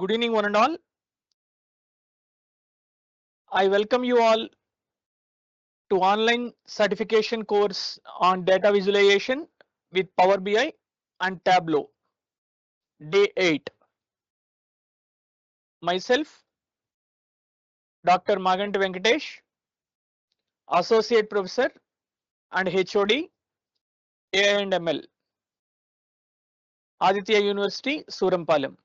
Good evening, one and all. I welcome you all to online certification course on data visualization with Power BI and Tableau, day 8. Myself, Dr. Maganti Venkatesh, Associate Professor and HOD, AI and ML, Aditya University, Surampalem.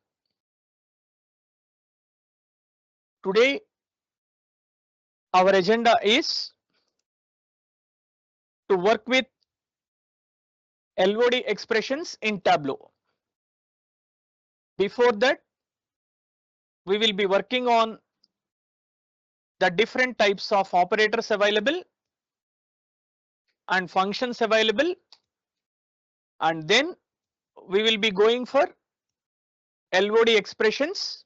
Today, our agenda is to work with LOD expressions in Tableau. Before that, we will be working on the different types of operators available and functions available, and then we will be going for LOD expressions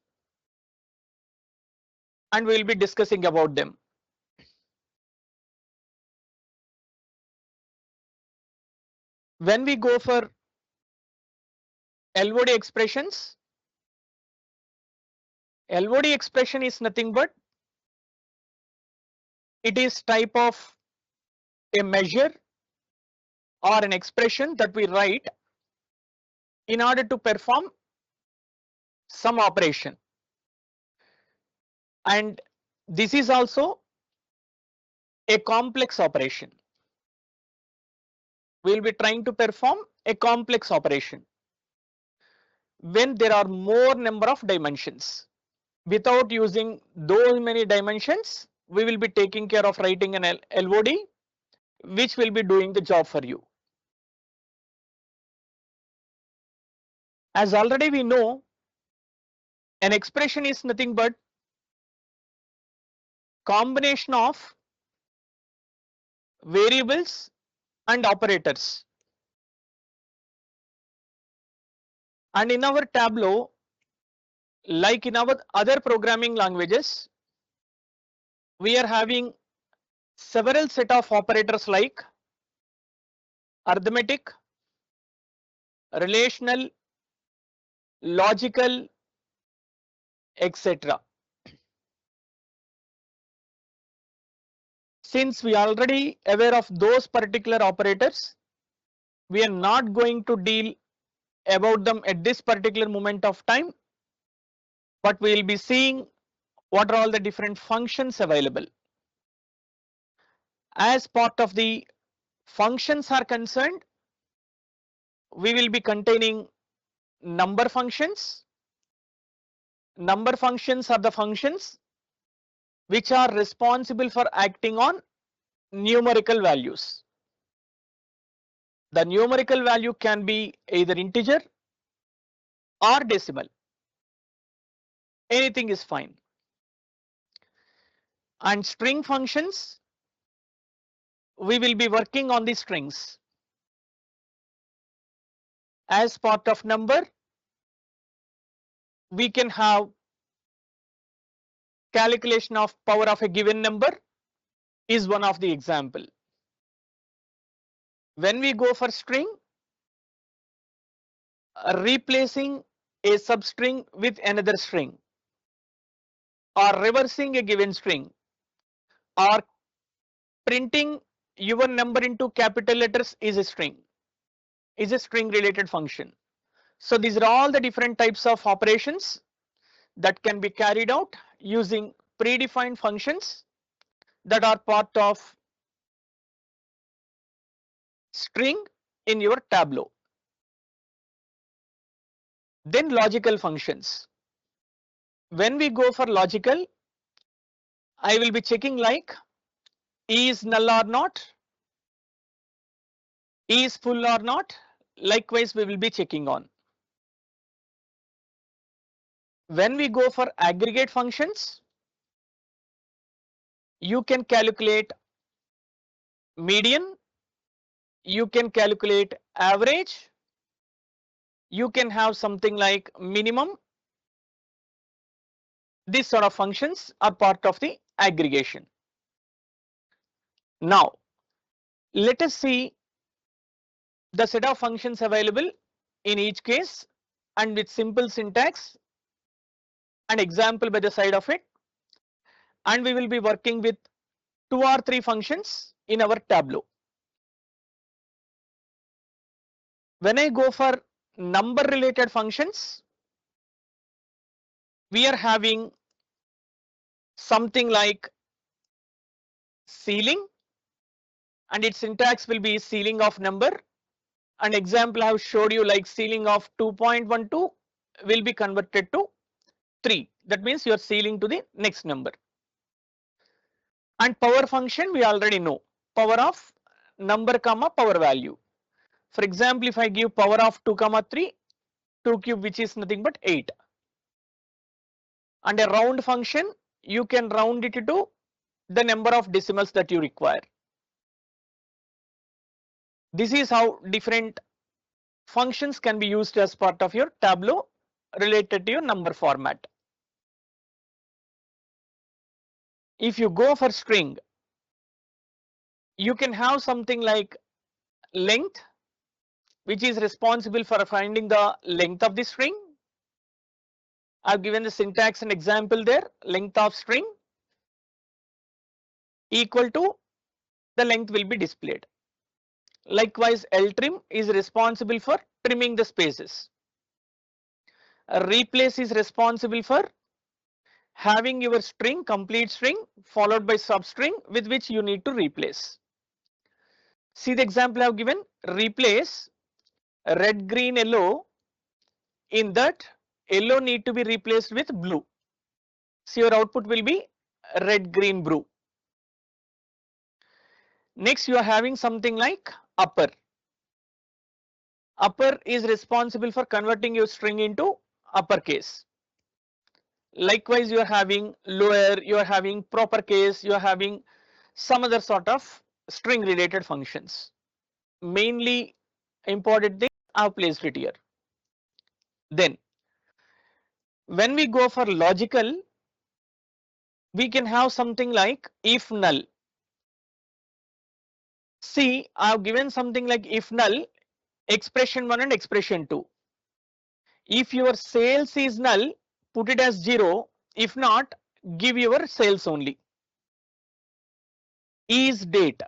and we will be discussing about them. When we go for LOD expressions, LOD expression is nothing but it is type of a measure or an expression that we write in order to perform some operation, and this is also a complex operation. We will be trying to perform a complex operation when there are more number of dimensions. Without using those many dimensions, we will be taking care of writing an LOD which will be doing the job for you. As already we know, an expression is nothing but combination of variables and operators. And in our Tableau, like in our other programming languages, we are having several set of operators like arithmetic, relational, logical, etc. Since we are already aware of those particular operators, we are not going to deal about them at this particular moment of time, but we will be seeing what are all the different functions available. As part of the functions are concerned, we will be containing number functions. Number functions are the functions which are responsible for acting on numerical values. The numerical value can be either integer or decimal. Anything is fine. And string functions, we will be working on the strings. As part of number, we can have calculation of power of a given number is one of the example. When we go for string, replacing a substring with another string, or reversing a given string, or printing your number into capital letters is a string related function. So these are all the different types of operations that can be carried out using predefined functions that are part of string in your Tableau. Then logical functions. When we go for logical, I will be checking like is null or not, is full or not. Likewise, we will be checking on. When we go for aggregate functions, you can calculate median, you can calculate average, you can have something like minimum. These sort of functions are part of the aggregation. Now, let us see the set of functions available in each case, and with simple syntax an example by the side of it, and we will be working with 2 or 3 functions in our Tableau. When I go for number related functions, we are having something like ceiling, and its syntax will be ceiling of number. An example I have showed you, like ceiling of 2.12 will be converted to 3. That means you are ceiling to the next number. And power function we already know, power of number comma power value. For example, if I give power of 2 comma 3, 2 cube, which is nothing but 8. And a round function, you can round it to the number of decimals that you require. This is how different functions can be used as part of your Tableau related to your number format. If you go for string, you can have something like length, which is responsible for finding the length of the string. I've given the syntax and example there. Length of string equal to the length will be displayed. Likewise, ltrim is responsible for trimming the spaces. Replace is responsible for having your string, complete string, followed by substring with which you need to replace. See the example I've given, replace red, green, yellow. In that, yellow need to be replaced with blue. So your output will be red, green, blue. Next, you are having something like upper. Upper is responsible for converting your string into uppercase. Likewise, you are having lower, you are having proper case, you are having some other sort of string related functions. Mainly important thing I have placed it here. Then when we go for logical, we can have something like if null. See, I have given something like if null, expression 1 and expression 2. If your sales is null, put it as 0. If not, give your sales only. Is date.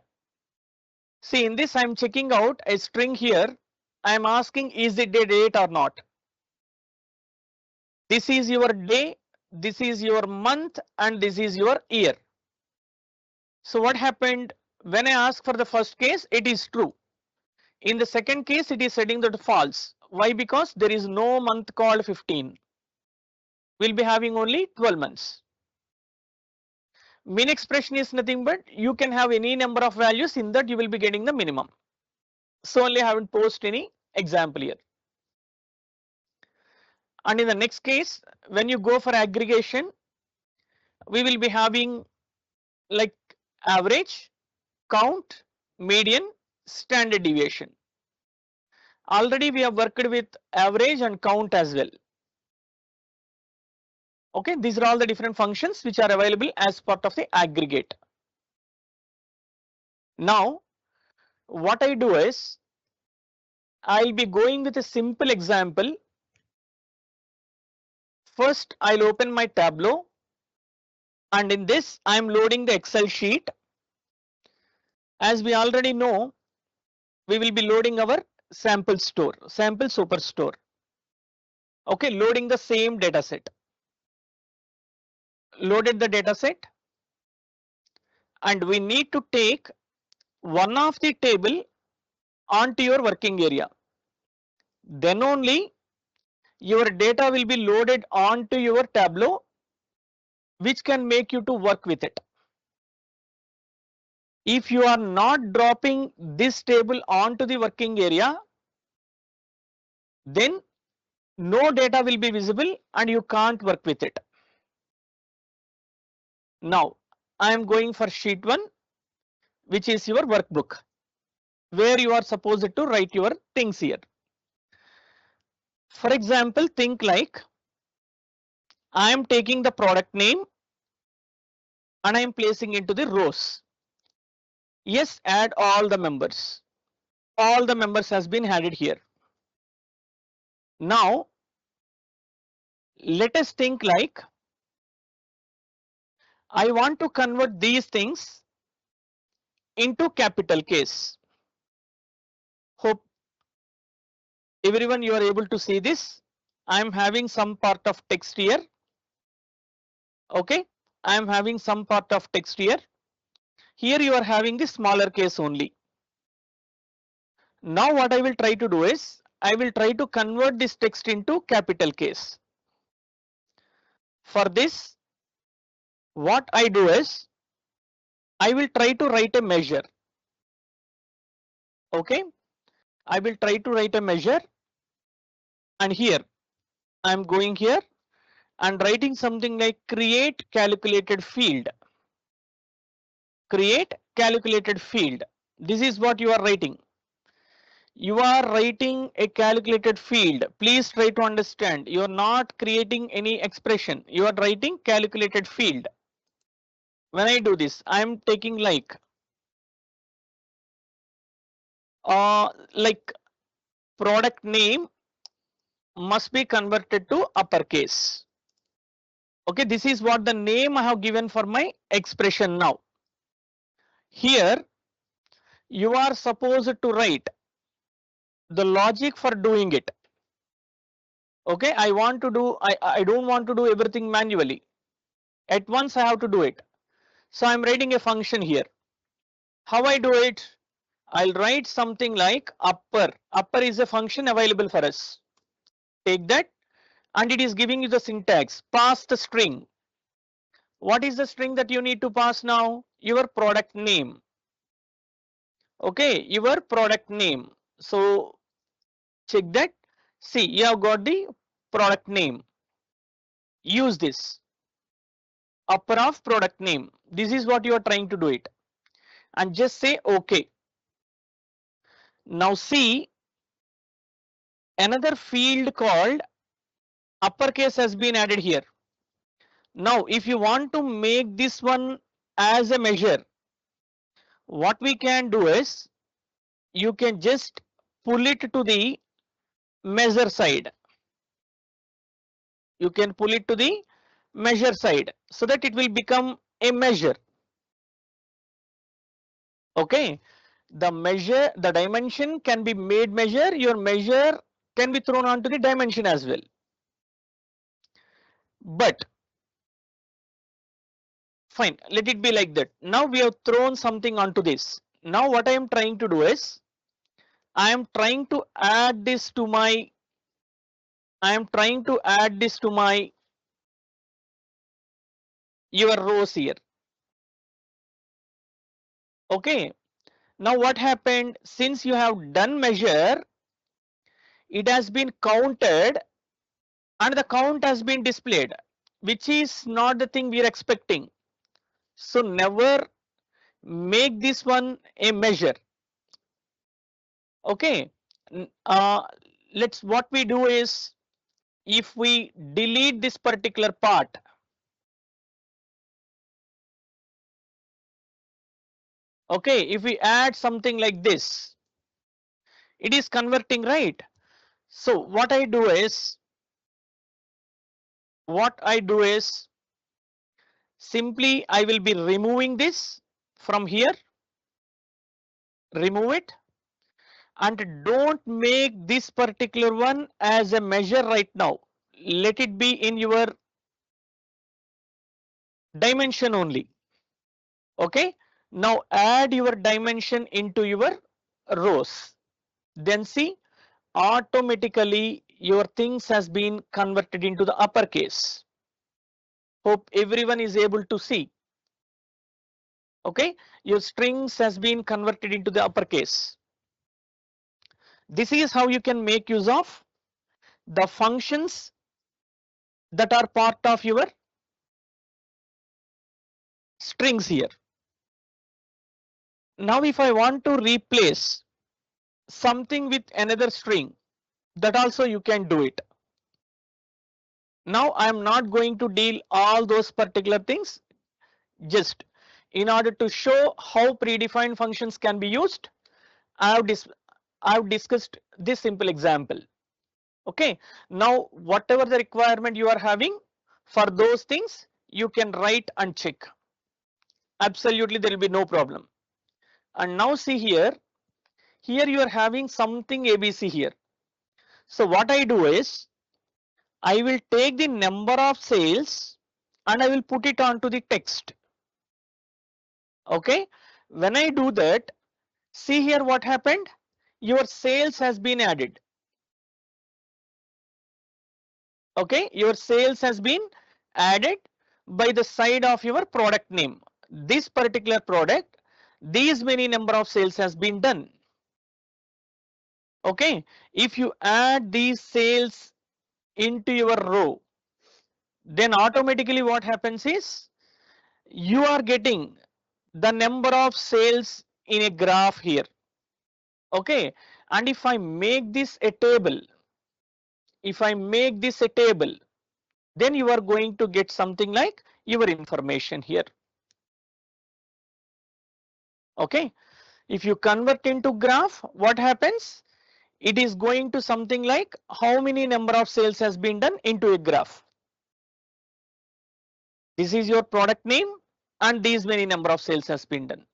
See, in this I am checking out a string here. I am asking is it a date or not. This is your day, this is your month, and this is your year. So what happened? When I ask for the first case, it is true. In the second case, it is setting that false. Why? Because there is no month called 15. We'll be having only 12 months. Min expression is nothing but you can have any number of values, in that you will be getting the minimum. So only I haven't posted any example here. And in the next case, when you go for aggregation, we will be having like average, count, median, standard deviation. Already we have worked with average and count as well. Okay, these are all the different functions which are available as part of the aggregate. Now, what I do is, I'll be going with a simple example. First, I'll open my Tableau, and in this, I'm loading the Excel sheet. As we already know, we will be loading our sample store, sample superstore. Okay, loading the same data set. Loaded the data set, and we need to take one of the table onto your working area. Then only your data will be loaded onto your Tableau, which can make you to work with it. If you are not dropping this table onto the working area, then no data will be visible and you can't work with it. Now, I am going for sheet 1, which is your workbook, where you are supposed to write your things here. For example, think like I am taking the product name and I am placing into the rows. Yes, add all the members. All the members has been added here. Now, let us think like I want to convert these things into capital case. Hope everyone you are able to see this. I am having some part of text here. Okay, I am having some part of text here. Here you are having the smaller case only. Now what I will try to do is I will try to convert this text into capital case. For this, what I do is I will try to write a measure. Okay, I will try to write a measure, and here I am going here and writing something like create calculated field. Create calculated field. This is what you are writing. You are writing a calculated field. Please try to understand. You are not creating any expression. You are writing calculated field. When I do this, I am taking like product name must be converted to uppercase. Okay, this is what the name I have given for my expression now. Here you are supposed to write the logic for doing it. Okay, I don't want to do everything manually. At once I have to do it. So I'm writing a function here. How I do it? I'll write something like upper. Upper is a function available for us. Take that, and it is giving you the syntax. Pass the string. What is the string that you need to pass now? Your product name. Okay, your product name. So check that. See, you have got the product name. Use this. Upper of product name. This is what you are trying to do it. And just say OK. Now see, another field called uppercase has been added here. Now if you want to make this one as a measure, what we can do is you can just pull it to the measure side. You can pull it to the measure side so that it will become a measure. Okay, the measure, the dimension can be made measure. Your measure can be thrown onto the dimension as well. But fine, let it be like that. Now we have thrown something onto this. Now what I am trying to do is I am trying to add this to my your rows here. Okay, now what happened? Since you have done measure, it has been counted and the count has been displayed, which is not the thing we are expecting. So never make this one a measure. Okay, what we do is if we delete this particular part, okay, if we add something like this, it is converting, right? So what I do is simply I will be removing this from here, remove it, and don't make this particular one as a measure right now. Let it be in your dimension only. Okay, now add your dimension into your rows. Then see, automatically your things has been converted into the uppercase. Hope everyone is able to see. Okay, your strings has been converted into the uppercase. This is how you can make use of the functions that are part of your strings here. Now if I want to replace something with another string, that also you can do it. Now I am not going to deal all those particular things. Just in order to show how predefined functions can be used, I have discussed this simple example. Okay, now whatever the requirement you are having for those things, you can write and check. Absolutely, there will be no problem. And now see here, here you are having something ABC here. So what I do is, I will take the number of sales and I will put it onto the text. Okay, when I do that, see here what happened, your sales has been added. Okay, your sales has been added by the side of your product name. This particular product, these many number of sales has been done. Okay, if you add these sales into your row, then automatically what happens is, you are getting the number of sales in a graph here. Okay, and if I make this a table, if I make this a table, then you are going to get something like your information here. Okay, if you convert into graph, what happens, it is going to something like how many number of sales has been done into a graph. This is your product name and these many number of sales has been done.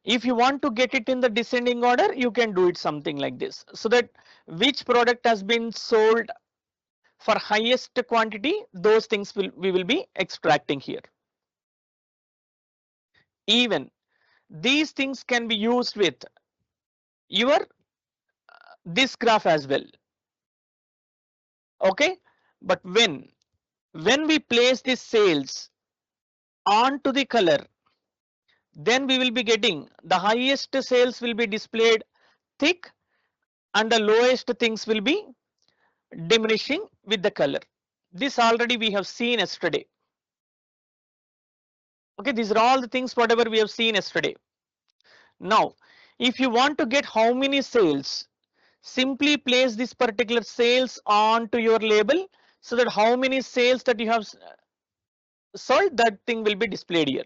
If you want to get it in the descending order, you can do it something like this, so that which product has been sold for highest quantity, those things we will be extracting here. Even these things can be used with your this graph as well. Okay, but when we place this sales onto the color, then we will be getting the highest sales will be displayed thick and the lowest things will be diminishing with the color. This already we have seen yesterday. Okay, these are all the things whatever we have seen yesterday. Now, if you want to get how many sales, simply place this particular sales onto your label, so that how many sales that you have sold, that thing will be displayed here.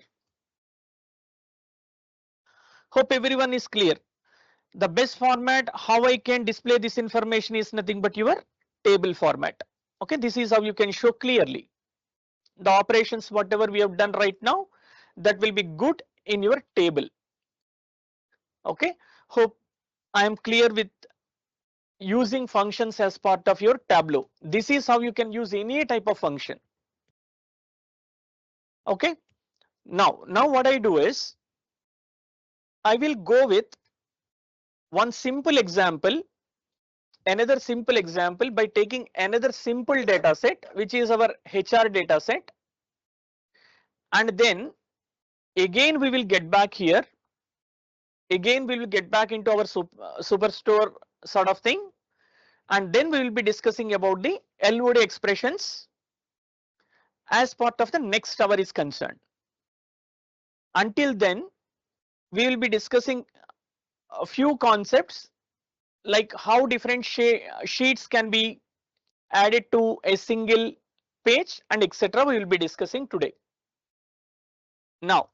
Hope everyone is clear. The best format how I can display this information is nothing but your table format. Okay, this is how you can show clearly the operations whatever we have done right now, that will be good in your table. Okay, hope I am clear with using functions as part of your Tableau. This is how you can use any type of function. Okay, now what I do is, I will go with one simple example, another simple example by taking another simple data set, which is our HR data set, and then again we will get back here, again we will get back into our superstore sort of thing, and then we will be discussing about the LOD expressions as part of the next hour is concerned. Until then, we will be discussing a few concepts like how different sheets can be added to a single page and etc. We will be discussing today. Now,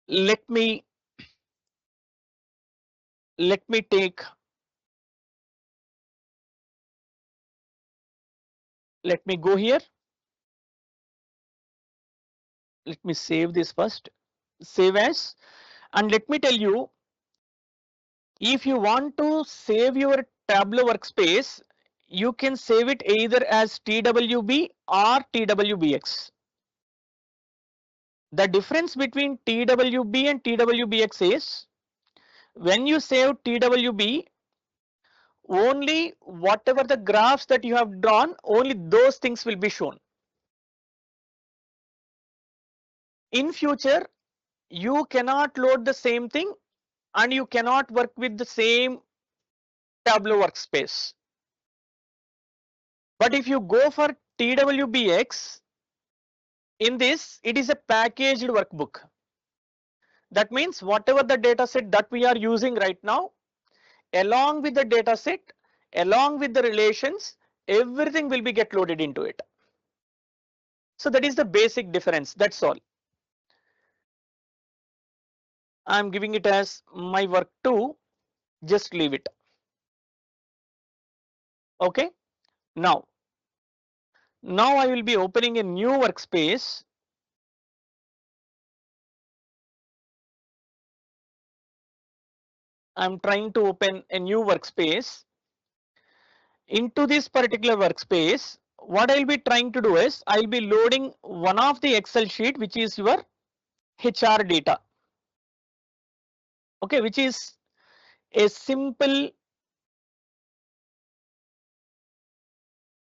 let me take, let me go here, let me save this first, save as, and let me tell you, if you want to save your Tableau workspace, you can save it either as TWB or TWBX. The difference between TWB and TWBX is, when you save TWB, only whatever the graphs that you have drawn, only those things will be shown. In future, you cannot load the same thing and you cannot work with the same Tableau workspace. But if you go for TWBX, in this, it is a packaged workbook. That means whatever the data set that we are using right now, along with the data set, along with the relations, everything will be get loaded into it. So that is the basic difference, that's all. I'm giving it as my work 2, just leave it. Okay, now I will be opening a new workspace I'm trying to open a new workspace. Into this particular workspace, what I'll be trying to do is I'll be loading one of the Excel sheet, which is your HR data. Okay, which is a simple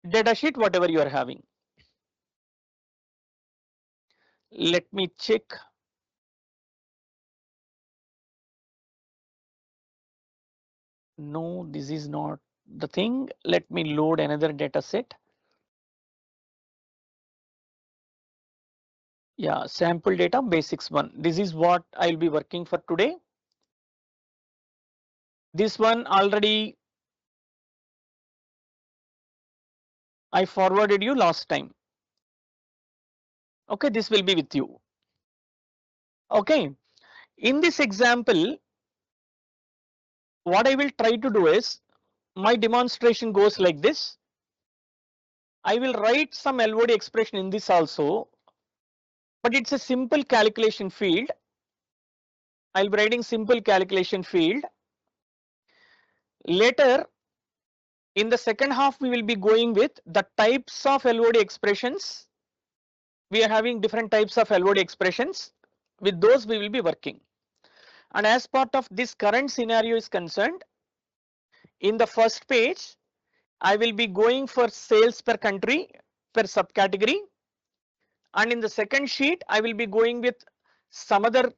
data sheet, whatever you are having. Let me check. No, this is not the thing. Let me load another data set. Yeah, sample data basics one. This is what I'll be working for today. This one already I forwarded you last time. Okay, this will be with you. Okay, in this example, what I will try to do is my demonstration goes like this. I will write some LOD expression in this also, but it's a simple calculation field. I'll be writing simple calculation field. Later, in the second half, we will be going with the types of LOD expressions. We are having different types of LOD expressions. With those, we will be working. And as part of this current scenario is concerned, in the first page, I will be going for sales per country, per subcategory. And in the second sheet, I will be going with some other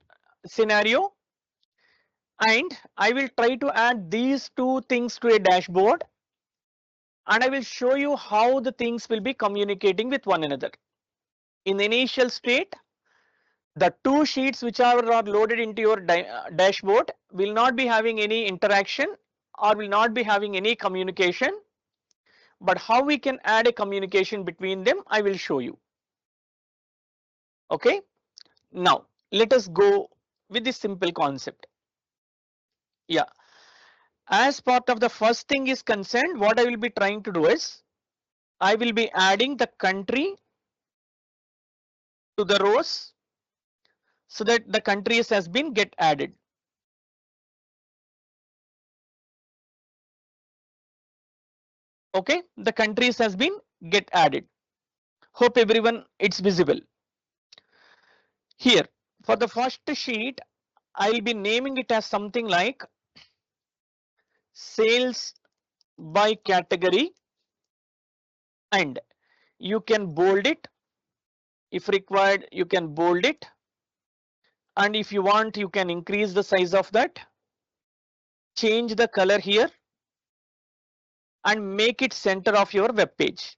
scenario. And I will try to add these two things to a dashboard. And I will show you how the things will be communicating with one another. In the initial state, the two sheets which are loaded into your dashboard will not be having any interaction or will not be having any communication. But how we can add a communication between them, I will show you. Okay. Now let us go with this simple concept. Yeah. As part of the first thing is concerned, what I will be trying to do is I will be adding the country to the rows so that the countries has been get added. Okay, the countries has been get added. Hope everyone it's visible. Here for the first sheet, I'll be naming it as something like sales by category, and you can bold it. If required, you can bold it. And if you want, you can increase the size of that, change the color here and make it center of your web page.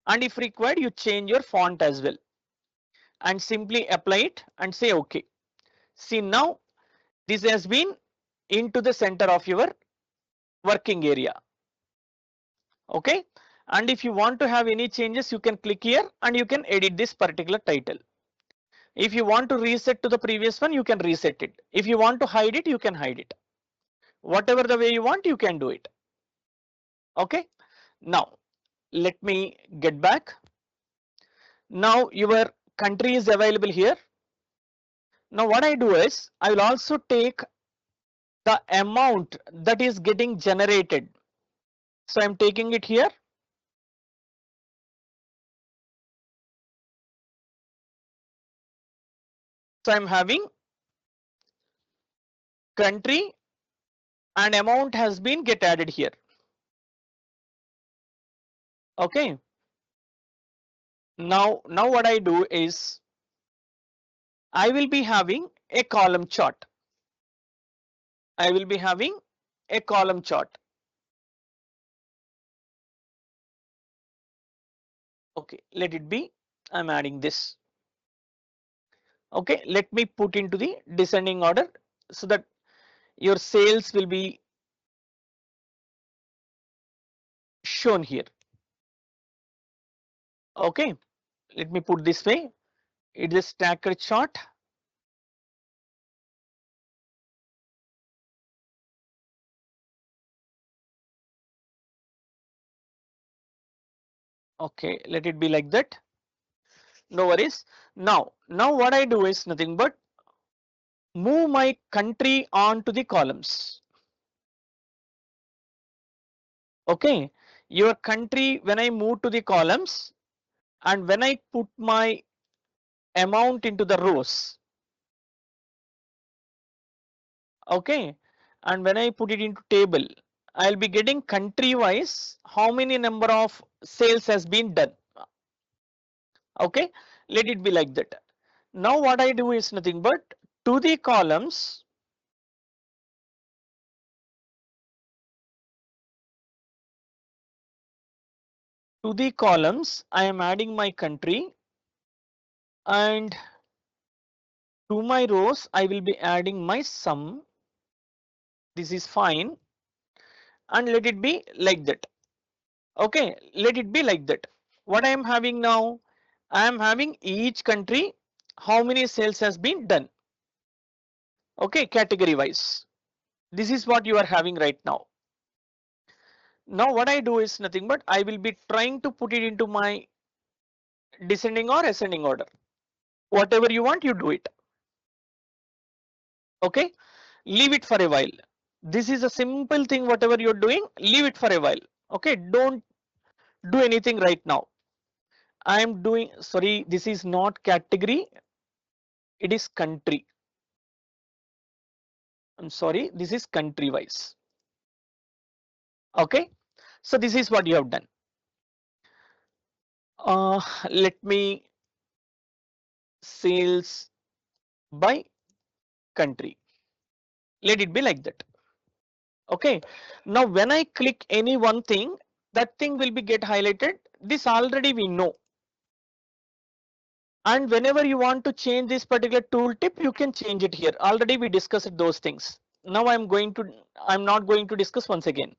And if required, you change your font as well and simply apply it and say OK. See, now this has been into the center of your working area. Okay. And if you want to have any changes, you can click here and you can edit this particular title. If you want to reset to the previous one, you can reset it. If you want to hide it, you can hide it. Whatever the way you want, you can do it. Okay. Now let me get back. Now your country is available here. Now what I do is I will also take the amount that is getting generated. So I'm taking it here. So I'm having country and amount has been get added here. Okay. Now what I do is I will be having a column chart. I will be having a column chart. Okay, let it be. I'm adding this. Okay, let me put into the descending order so that your sales will be shown here. Okay, let me put this way. It is a stacked chart. Okay, let it be like that. No worries. Now what I do is nothing but move my country onto the columns. Okay, your country, when I move to the columns and when I put my amount into the rows, okay, and when I put it into table, I'll be getting country wise how many number of sales has been done. Okay, let it be like that. Now what I do is nothing but to the columns, I am adding my country, and to my rows I will be adding my sum. This is fine, and let it be like that. Okay, let it be like that. What I am having now, I am having each country how many sales has been done. Okay, category wise. This is what you are having right now. Now what I do is nothing but I will be trying to put it into my descending or ascending order. Whatever you want, you do it. Okay, leave it for a while. This is a simple thing. Whatever you're doing, leave it for a while. Okay, don't do anything right now. I am doing, sorry, this is not category, it is country. I'm sorry, this is country wise. Okay, so this is what you have done. Let me sales by country. Let it be like that. Okay, now when I click any one thing, that thing will be get highlighted. This already we know. And whenever you want to change this particular tooltip, you can change it here. Already we discussed those things. Now I'm not going to discuss once again.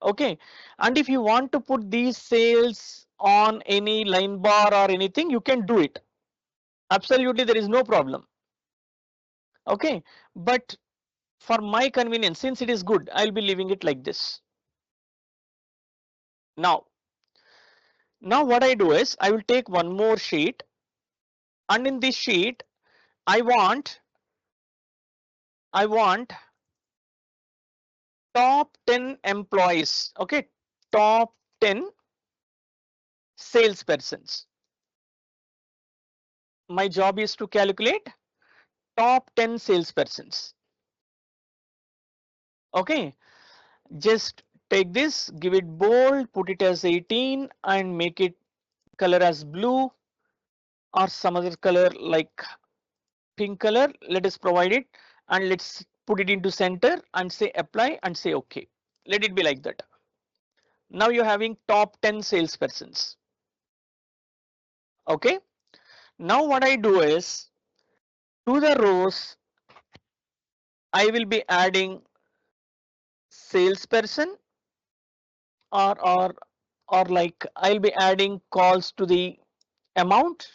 Okay, and if you want to put these sales on any line bar or anything, you can do it. Absolutely, there is no problem. Okay, but for my convenience, since it is good, I'll be leaving it like this. Now what I do is I will take one more sheet, and in this sheet I want top 10 employees. Okay, top 10 salespersons. My job is to calculate top 10 salespersons. Okay, just take this, give it bold, put it as 18 and make it color as blue or some other color like pink color. Let us provide it and let's put it into center and say apply and say okay. Let it be like that. Now you're having top 10 salespersons. Okay, now what I do is to the rows I will be adding salesperson or like I'll be adding calls to the amount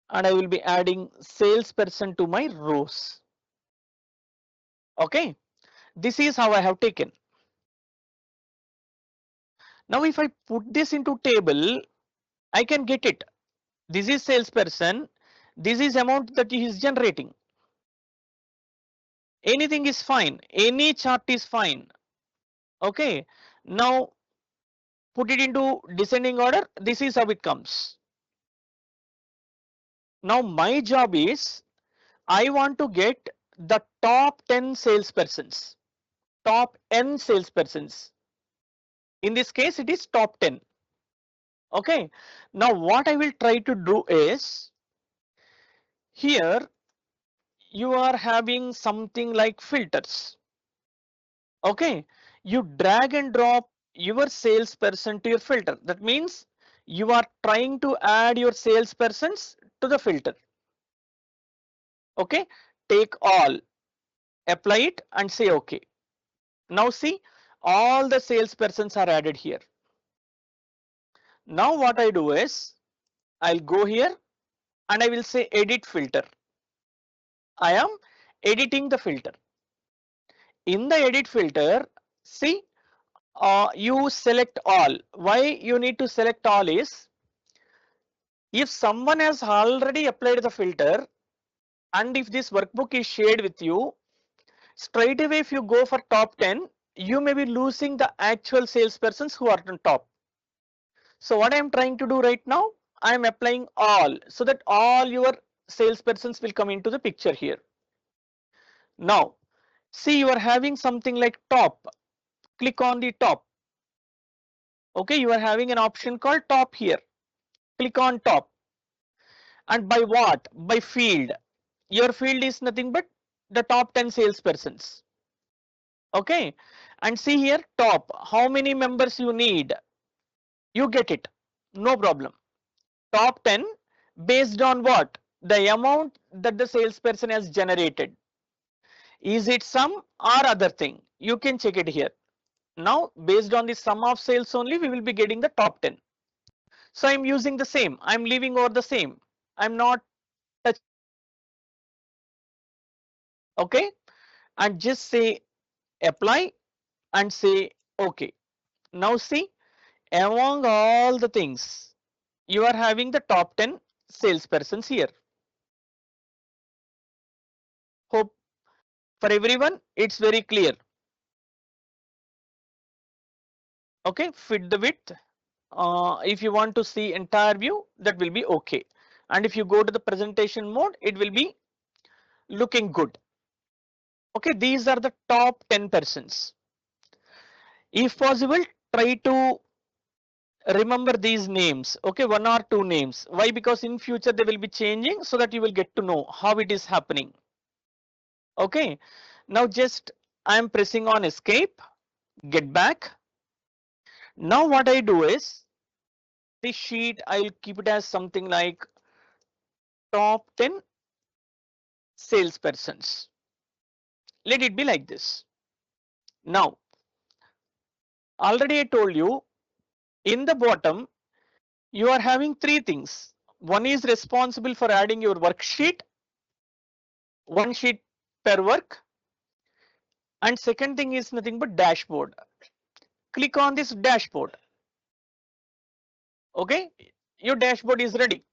and I will be adding salesperson to my rows. Okay, this is how I have taken. Now if I put this into table, I can get it. This is salesperson, this is amount that he is generating. Anything is fine, any chart is fine. Okay, now put it into descending order. This is how it comes. Now my job is I want to get the top 10 salespersons, top n salespersons. In this case, it is top 10. Okay, now what I will try to do is here you are having something like filters. Okay, you drag and drop your salesperson to your filter. That means you are trying to add your salespersons to the filter. Okay, take all, apply it and say okay. Now see, all the salespersons are added here. Now what I do is I'll go here and I will say edit filter. I am editing the filter. In the edit filter, see, you select all. Why you need to select all is if someone has already applied the filter, And if this workbook is shared with you, straight away if you go for top 10, you may be losing the actual salespersons who are on top. So what I am trying to do right now, I am applying all so that all your salespersons will come into the picture here. Now, see, you are having something like top. Click on the top. Okay, you are having an option called top here. Click on top. And by what? By field. Your field is nothing but the top 10 salespersons. Okay, and see here top. How many members you need? You get it. No problem. Top 10 based on what? The amount that the salesperson has generated. Is it sum or other thing? You can check it here. Now, based on the sum of sales only, we will be getting the top 10. So I'm using the same. I'm leaving over the same. I'm not touching anything. Okay, and just say apply and say okay. Now see, among all the things, you are having the top 10 salespersons here. Hope for everyone it's very clear. Okay, fit the width. If you want to see entire view, that will be okay. And if you go to the presentation mode, it will be looking good. Okay, these are the top 10 persons. If possible, try to remember these names. Okay, one or two names. Why? Because in future they will be changing, so that you will get to know how it is happening. Okay, now just I am pressing on escape, get back. Now what I do is this sheet, I'll keep it as something like top 10 salespersons. Let it be like this. Now, already I told you in the bottom, you are having three things. One is responsible for adding your worksheet, one sheet per work, and second thing is nothing but dashboard. Click on this dashboard. Okay, your dashboard is ready.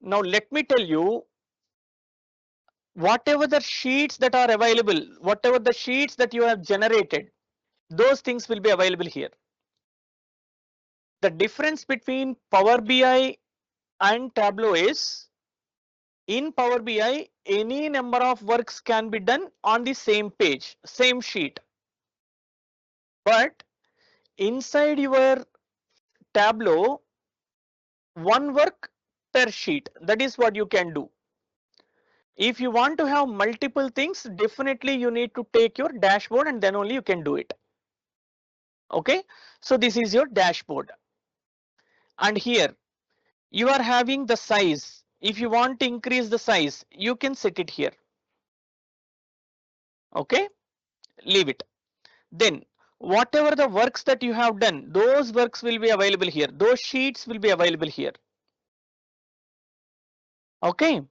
Now let me tell you, whatever the sheets that are available, whatever the sheets that you have generated, those things will be available here. The difference between Power BI and Tableau is, in Power BI, any number of works can be done on the same page, same sheet. But inside your Tableau, one work per sheet. That is what you can do. If you want to have multiple things, definitely you need to take your dashboard and then only you can do it. Okay, so this is your dashboard. And here you are having the size. If you want to increase the size, you can set it here. Okay, leave it. Then whatever the works that you have done, those works will be available here. Those sheets will be available here. Okay,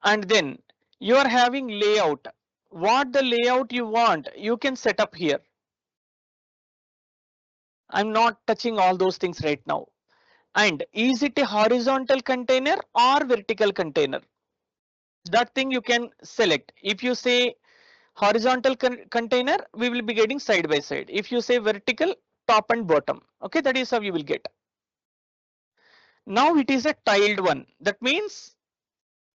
and then you are having layout. What the layout you want, you can set up here. I'm not touching all those things right now. And is it a horizontal container or vertical container? That thing you can select. If you say horizontal container, we will be getting side by side. If you say vertical, top and bottom. Okay, that is how you will get. Now it is a tiled one. That means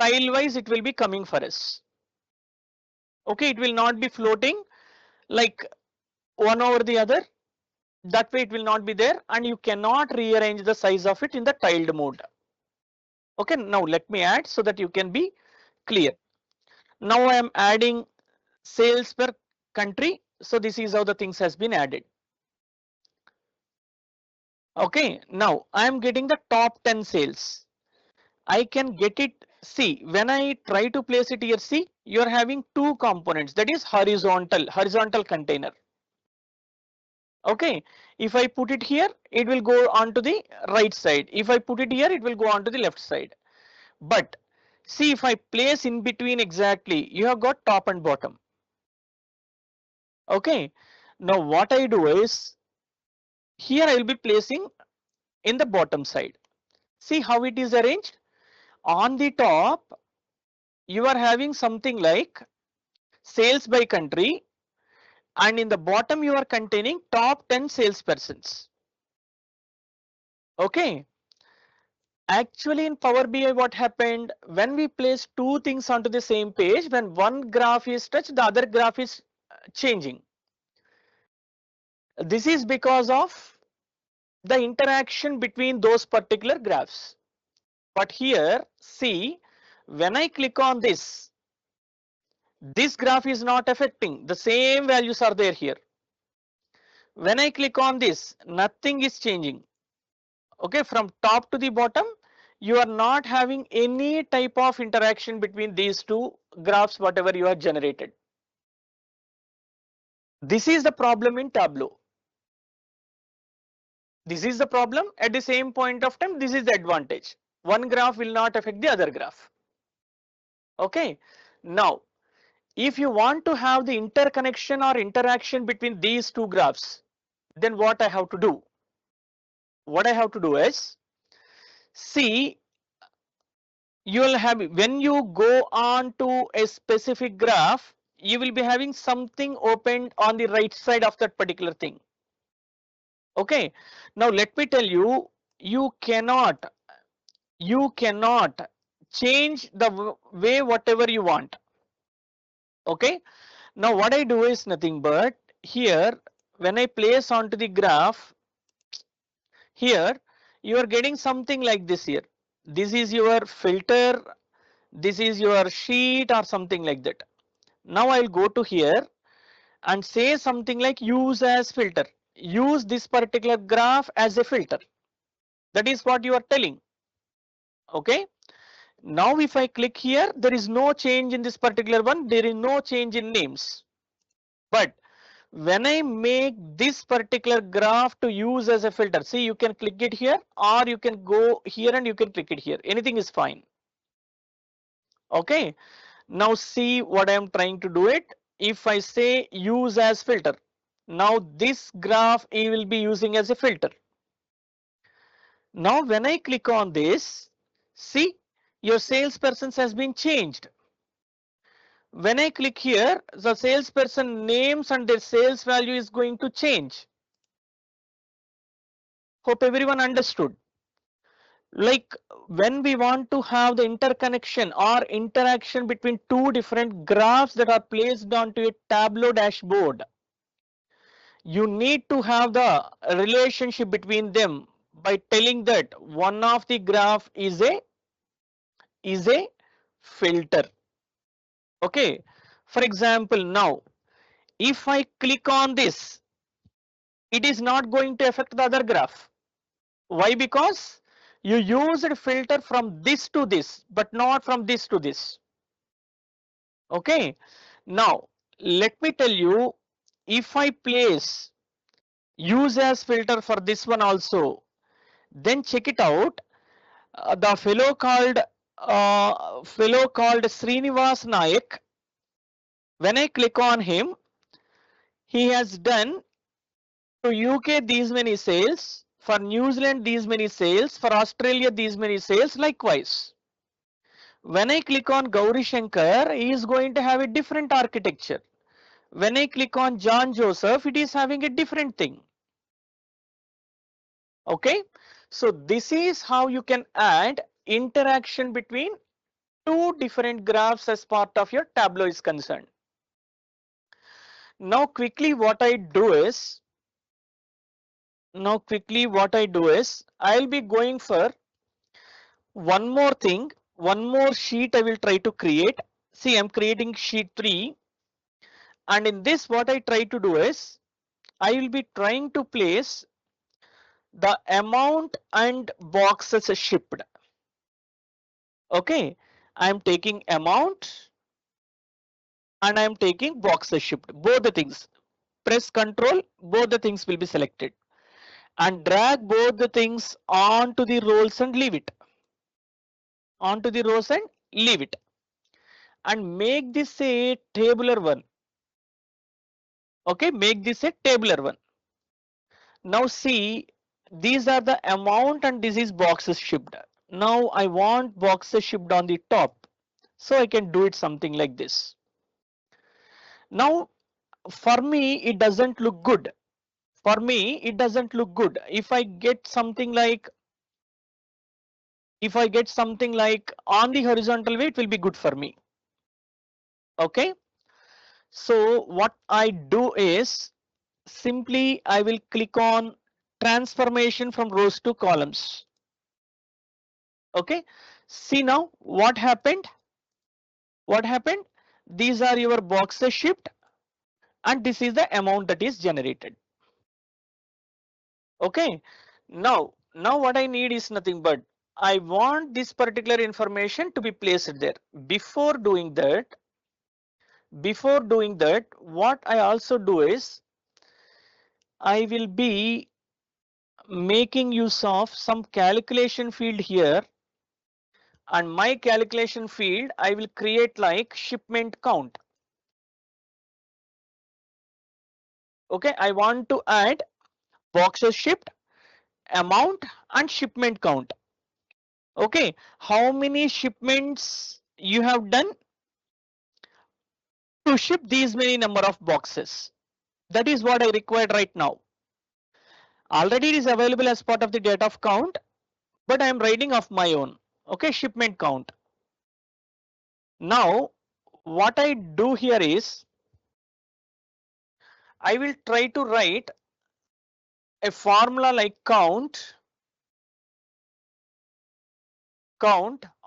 tile wise it will be coming for us. Okay, it will not be floating like one over the other. That way it will not be there, and you cannot rearrange the size of it in the tiled mode. Okay, now let me add so that you can be clear. Now I am adding sales per country. So this is how the things has been added. Okay, now I am getting the top 10 sales. I can get it. See, when I try to place it here, see, you are having two components, that is horizontal container. Okay, if I put it here, it will go on to the right side. If I put it here, it will go on to the left side. But see, if I place in between exactly, you have got top and bottom. Okay, now what I do is, here I will be placing in the bottom side. See how it is arranged. On the top, you are having something like sales by country, and in the bottom you are containing top 10 salespersons. Okay. Actually, in Power BI, what happened when we place two things onto the same page, when one graph is touched, the other graph is changing. This is because of the interaction between those particular graphs. But here, see, when I click on this graph is not affecting. The same values are there here. When I click on this, nothing is changing. Okay, from top to the bottom, you are not having any type of interaction between these two graphs, whatever you have generated. This is the problem in Tableau. This is the problem. At the same point of time, this is the advantage. One graph will not affect the other graph. Okay. Now, if you want to have the interconnection or interaction between these two graphs, then what I have to do? What I have to do is, see, you will have, when you go on to a specific graph, you will be having something opened on the right side of that particular thing. Okay. Now let me tell you, you cannot change the way whatever you want. Okay. Now what I do is nothing but here, when I place onto the graph, here you are getting something like this here. This is your filter, this is your sheet or something like that. Now I'll go to here and say something like use as filter. Use this particular graph as a filter. That is what you are telling. Okay. Now if I click here, there is no change in this particular one. There is no change in names. But when I make this particular graph to use as a filter, see, you can click it here or you can go here and you can click it here. Anything is fine. Okay. Now see what I am trying to do it. If I say use as filter, now this graph I will be using as a filter. Now when I click on this, see, your salespersons has been changed. When I click here, the salesperson names and their sales value is going to change. Hope everyone understood. Like when we want to have the interconnection or interaction between two different graphs that are placed onto a Tableau dashboard, you need to have the relationship between them by telling that one of the graph is a filter. Okay. For example, now if I click on this, it is not going to affect the other graph. Why? Because you used filter from this to this, but not from this to this. Okay. Now let me tell you, if I place use as filter for this one also, then check it out. The fellow called Srinivas Nayak. When I click on him, he has done to UK these many sales, for New Zealand these many sales, for Australia these many sales, likewise. When I click on Gauri Shankar, he is going to have a different architecture. When I click on John Joseph, it is having a different thing. Okay. So this is how you can add interaction between two different graphs as part of your Tableau is concerned. Now quickly what I do is, I'll be going for one more thing, one more sheet I will try to create. See, I'm creating sheet 3, and in this what I try to do is, I will be trying to place the amount and boxes shipped. Okay, I'm taking amount and I'm taking boxes shipped, both the things. Press Control, both the things will be selected, and drag both the things onto the rows and leave it. Onto the rows and leave it, and make this a tabular one. Okay, make this a tabular one. Now see, these are the amount and this is boxes shipped. Now I want boxes shipped on the top. So I can do it something like this. Now for me it doesn't look good. For me it doesn't look good. If I get something like on the horizontal way, it will be good for me. Okay. So what I do is simply I will click on transformation from rows to columns. Okay. See now what happened. What happened? These are your boxes shipped and this is the amount that is generated. Okay. Now what I need is nothing but I want this particular information to be placed there. Before doing that, what I also do is I will be making use of some calculation field here, and my calculation field I will create like shipment count. Okay, I want to add boxes shipped, amount and shipment count. Okay, how many shipments you have done to ship these many number of boxes? That is what I required right now. Already it is available as part of the data of count, but I am writing of my own. Okay, shipment count. Now what I do here is I will try to write a formula like count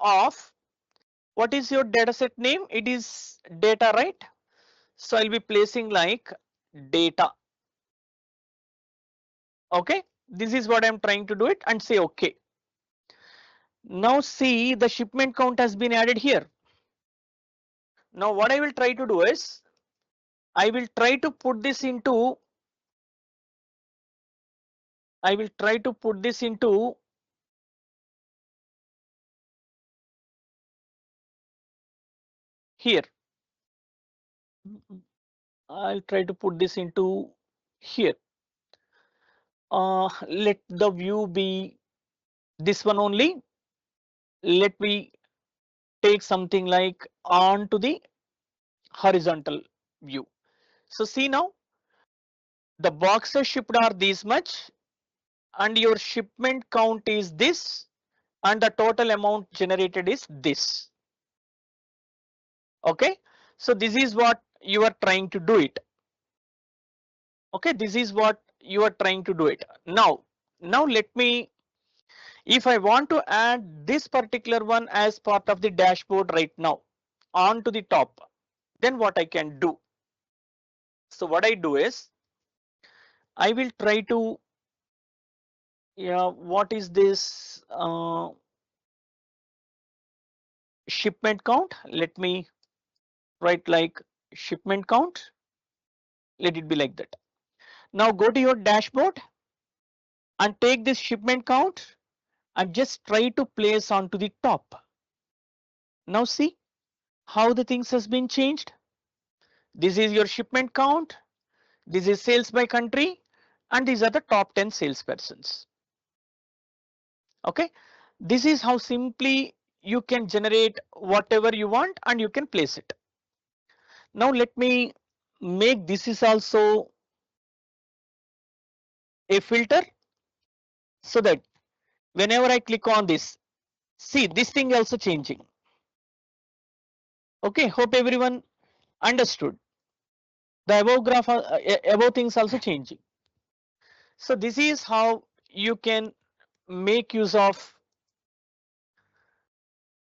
of what is your dataset name? It is data, right? So I'll be placing like data. Okay, this is what I'm trying to do it and say okay. Now see the shipment count has been added here. Now what I will try to do is I will try to put this into here. I'll try to put this into here. Let the view be this one only. Let me take something like on to the horizontal view. So see now the boxes shipped are this much and your shipment count is this and the total amount generated is this. Okay, so this is what you are trying to do it. Okay, this is what you are trying to do it. Now let me, if I want to add this particular one as part of the dashboard right now on to the top, then what I can do. So what I do is I will try to, yeah, what is this shipment count? Let me write like shipment count. Let it be like that. Now go to your dashboard and take this shipment count and just try to place onto the top. Now see how the things has been changed. This is your shipment count. This is sales by country and these are the top 10 salespersons. Okay, this is how simply you can generate whatever you want and you can place it. Now let me make this is also a filter so that whenever I click on this, see this thing also changing. Okay, hope everyone understood. The above graph, above things also changing. So this is how you can make use of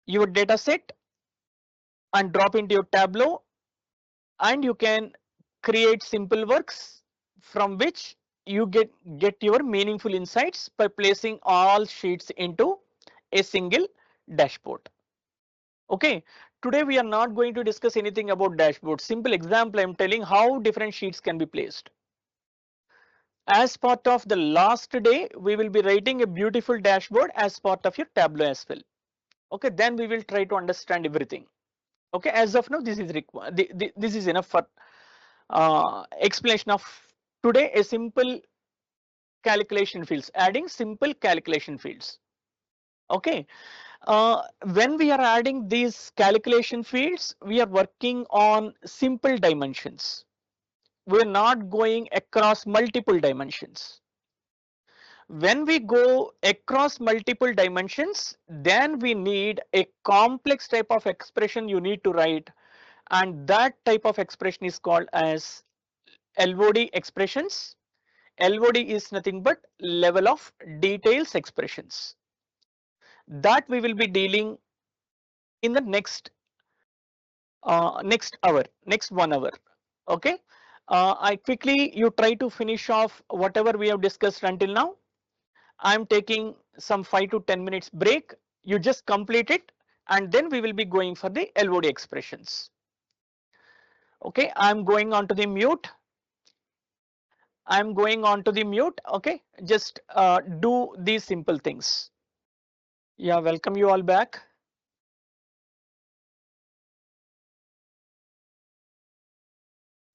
your data set and drop into your Tableau, and you can create simple works from which you get your meaningful insights by placing all sheets into a single dashboard. Okay, today we are not going to discuss anything about dashboard. Simple example, I'm telling how different sheets can be placed. As part of the last day, we will be writing a beautiful dashboard as part of your Tableau as well. Okay, then we will try to understand everything. Okay, as of now this is required, this is enough for explanation of today. A simple calculation fields, adding simple calculation fields. Okay, When we are adding these calculation fields, we are working on simple dimensions. We're not going across multiple dimensions. When we go across multiple dimensions, then we need a complex type of expression you need to write, and that type of expression is called as LOD expressions. LOD is nothing but level of details expressions. That we will be dealing in the next hour, next 1 hour. Okay. I quickly you try to finish off whatever we have discussed until now. I'm taking some 5 to 10 minutes break. You just complete it, and then we will be going for the LOD expressions. Okay, I'm going on to the mute. I'm going on to the mute. Okay, just do these simple things. Yeah, welcome you all back.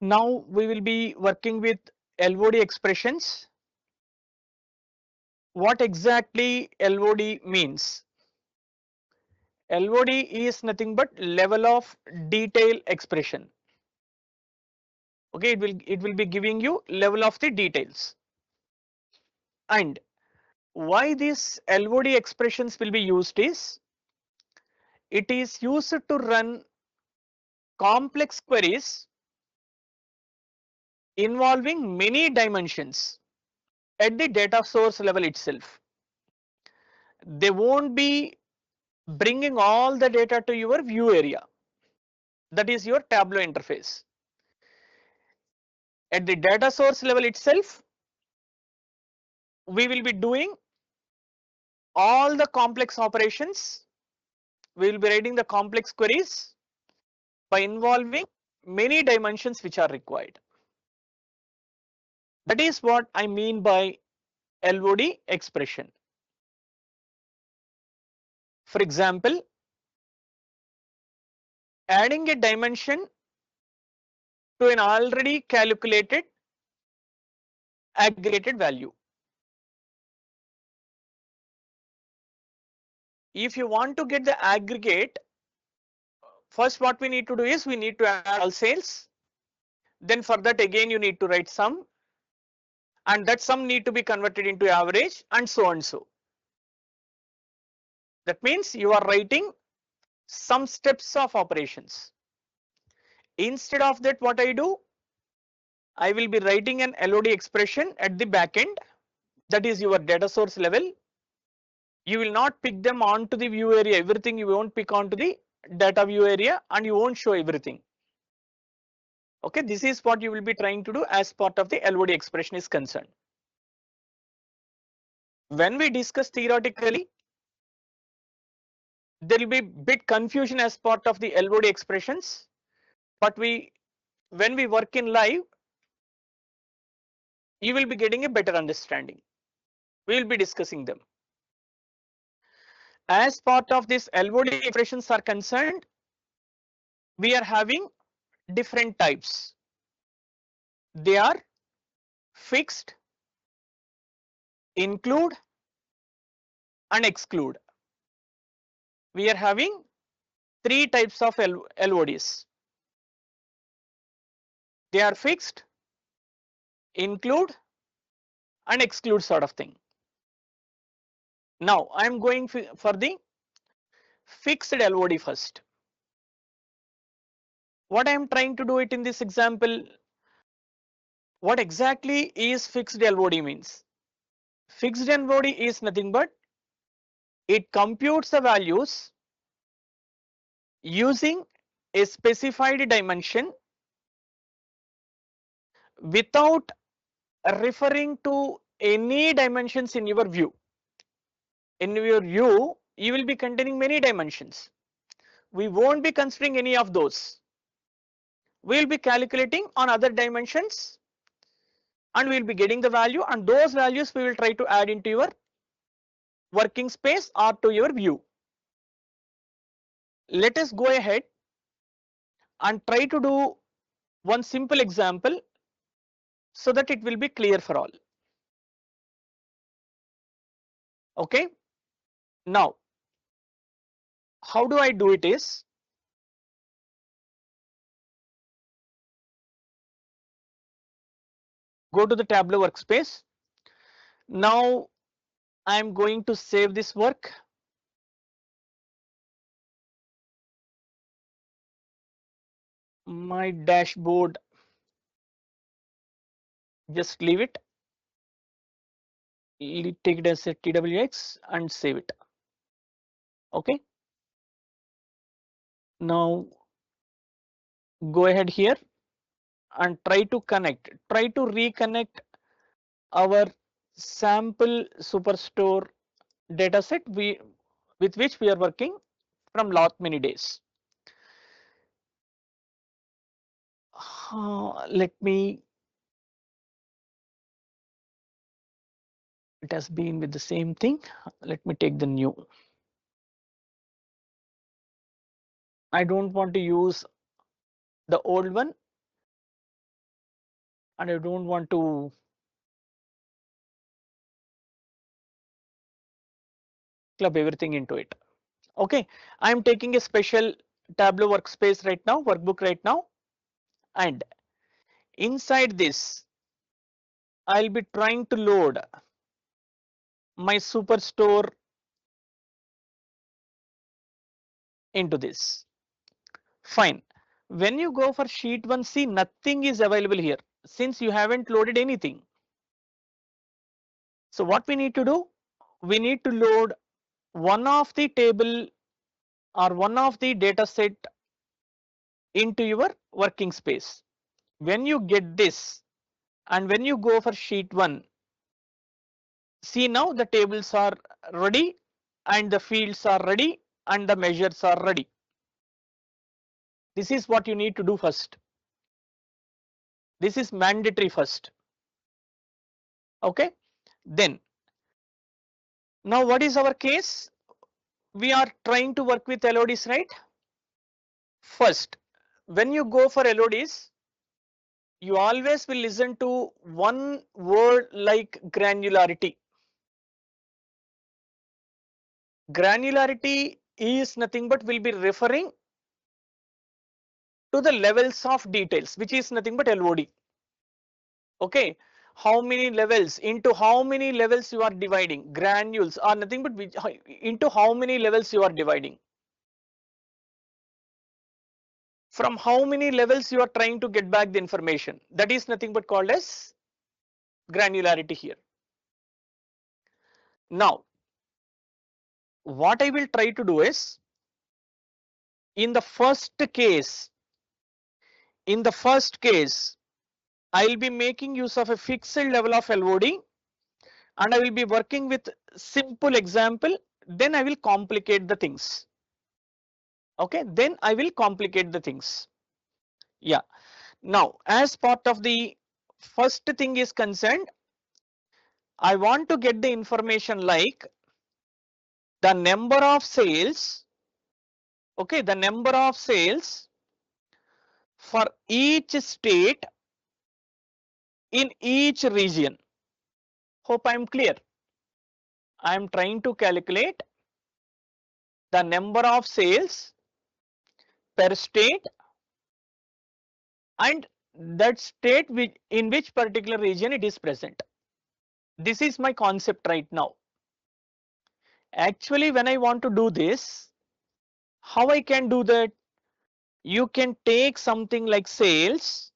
Now we will be working with LOD expressions. What exactly LOD means? LOD is nothing but level of detail expression. Okay, it will be giving you level of the details. And why these LOD expressions will be used is, it is used to run complex queries involving many dimensions at the data source level itself. They won't be bringing all the data to your view area, that is your Tableau interface. At the data source level itself, we will be doing all the complex operations. We will be writing the complex queries by involving many dimensions which are required. That is what I mean by LOD expression. For example, adding a dimension to an already calculated aggregated value. If you want to get the aggregate, first what we need to do is we need to add all sales. Then for that again you need to write sum, and that sum need to be converted into average, and so and so. That means you are writing some steps of operations. Instead of that, what I do, I will be writing an LOD expression at the back end, that is your data source level. You will not pick them onto the view area, everything you won't pick onto the data view area, and you won't show everything. Okay, this is what you will be trying to do as part of the LOD expression is concerned. When we discuss theoretically, there will be bit confusion as part of the LOD expressions, but when we work in live, you will be getting a better understanding. We will be discussing them. As part of this LOD expressions are concerned, we are having different types. They are fixed, include, and exclude. We are having three types of LODs. They are fixed, include, and exclude sort of thing. Now I am going for the fixed LOD first. What I am trying to do it in this example, what exactly is fixed LOD means? Fixed LOD is nothing but it computes the values using a specified dimension without referring to any dimensions in your view. In your view, you will be containing many dimensions. We won't be considering any of those. We will be calculating on other dimensions, and we will be getting the value, and those values we will try to add into your working space or to your view. Let us go ahead and try to do one simple example so that it will be clear for all. Okay. Now how do I do it is, go to the Tableau workspace. Now I'm going to save this work. My dashboard, just leave it, take it as a TWX and save it. Okay. Now go ahead here and try to reconnect our sample superstore dataset with which we are working from last many days. Let me, it has been with the same thing. Let me take the new. I don't want to use the old one, and I don't want to club everything into it. Okay, I'm taking a special Tableau workspace right now, workbook right now, and inside this, I'll be trying to load my superstore into this. Fine. When you go for sheet 1, see, nothing is available here since you haven't loaded anything. So what we need to do? We need to load one of the table or one of the data set into your working space. When you get this and when you go for sheet 1, see, now the tables are ready and the fields are ready and the measures are ready. This is what you need to do first. This is mandatory first. Okay. Then now what is our case? We are trying to work with LODs, right? First, when you go for LODs, you always will listen to one word like granularity. Granularity is nothing but will be referring to the levels of details, which is nothing but LOD. Okay, how many levels, into how many levels you are dividing, granules are nothing but into how many levels you are dividing, from how many levels you are trying to get back the information, that is nothing but called as granularity here. Now what I will try to do is, in the first case, I'll be making use of a fixed level of LOD and I will be working with simple example, then I will complicate the things. Okay, then I will complicate the things. Yeah. Now, as part of the first thing is concerned, I want to get the information like the number of sales. Okay, the number of sales for each state in each region. Hope I am clear. I am trying to calculate the number of sales per state and that state in which particular region it is present. This is my concept right now. Actually, when I want to do this, how I can do that? You can take something like sales,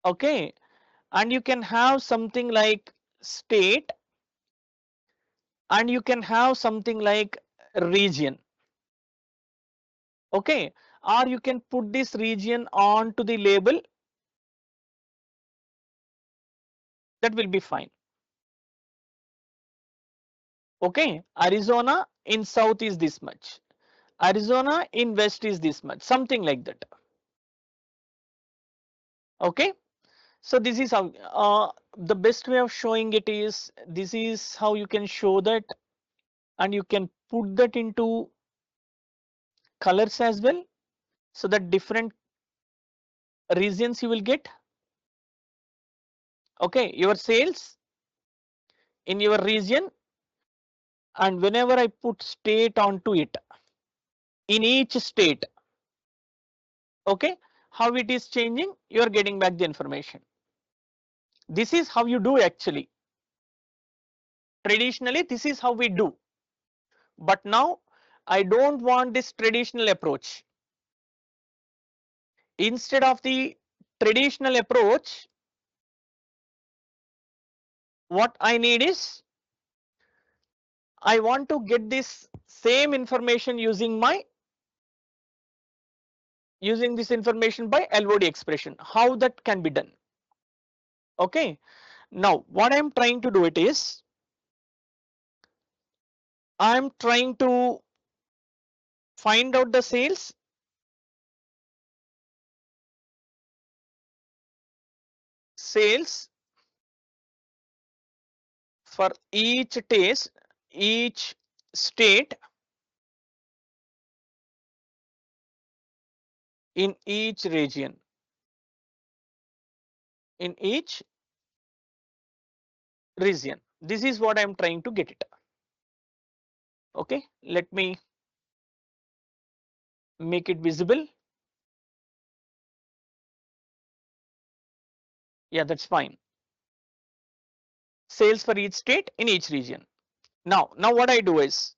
okay, and you can have something like state and you can have something like region, okay, or you can put this region on to the label, that will be fine. Okay, Arizona in south is this much, Arizona in west is this much, something like that. Okay, so this is how the best way of showing it is, this is how you can show that, and you can put that into colors as well, so that different regions you will get. Okay, your sales in your region and whenever I put state onto it, in each state, okay, how it is changing, you are getting back the information. This is how you do actually. Traditionally, this is how we do. But now I don't want this traditional approach. Instead of the traditional approach, what I need is, I want to get this same information using this information by LOD expression. How that can be done? Okay. Now what I'm trying to do it is, I'm trying to find out the sales for each taste, each state in each region, in each region. This is what I'm trying to get it. Okay, let me make it visible. Yeah, that's fine. Sales for each state in each region. Now what I do is,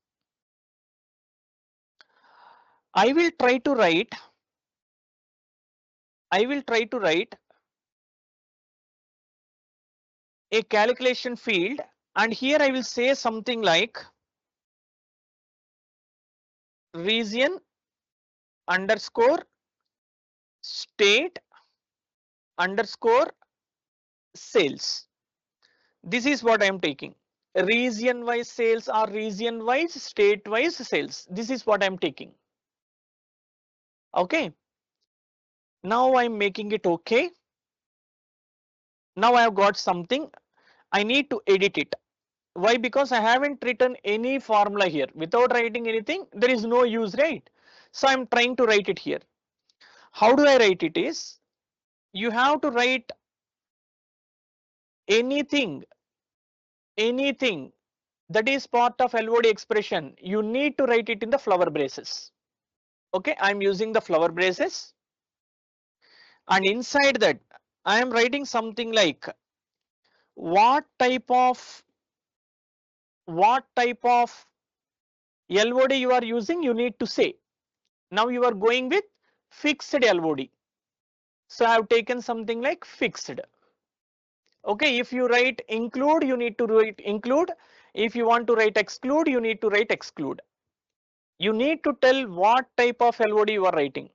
I will try to write a calculation field, and here I will say something like region underscore state underscore sales. This is what I am taking. Region wise sales or region wise state wise sales. This is what I am taking. Okay. Now I'm making it okay. Now I have got something. I need to edit it. Why? Because I haven't written any formula here. Without writing anything, there is no use, right? So I'm trying to write it here. How do I write it is, you have to write anything that is part of LOD expression. You need to write it in the flower braces. Okay, I'm using the flower braces, and inside that I am writing something like what type of LOD you are using, you need to say. Now you are going with fixed LOD. So I have taken something like fixed. Okay, if you write include, you need to write include. If you want to write exclude, you need to write exclude. You need to tell what type of LOD you are writing.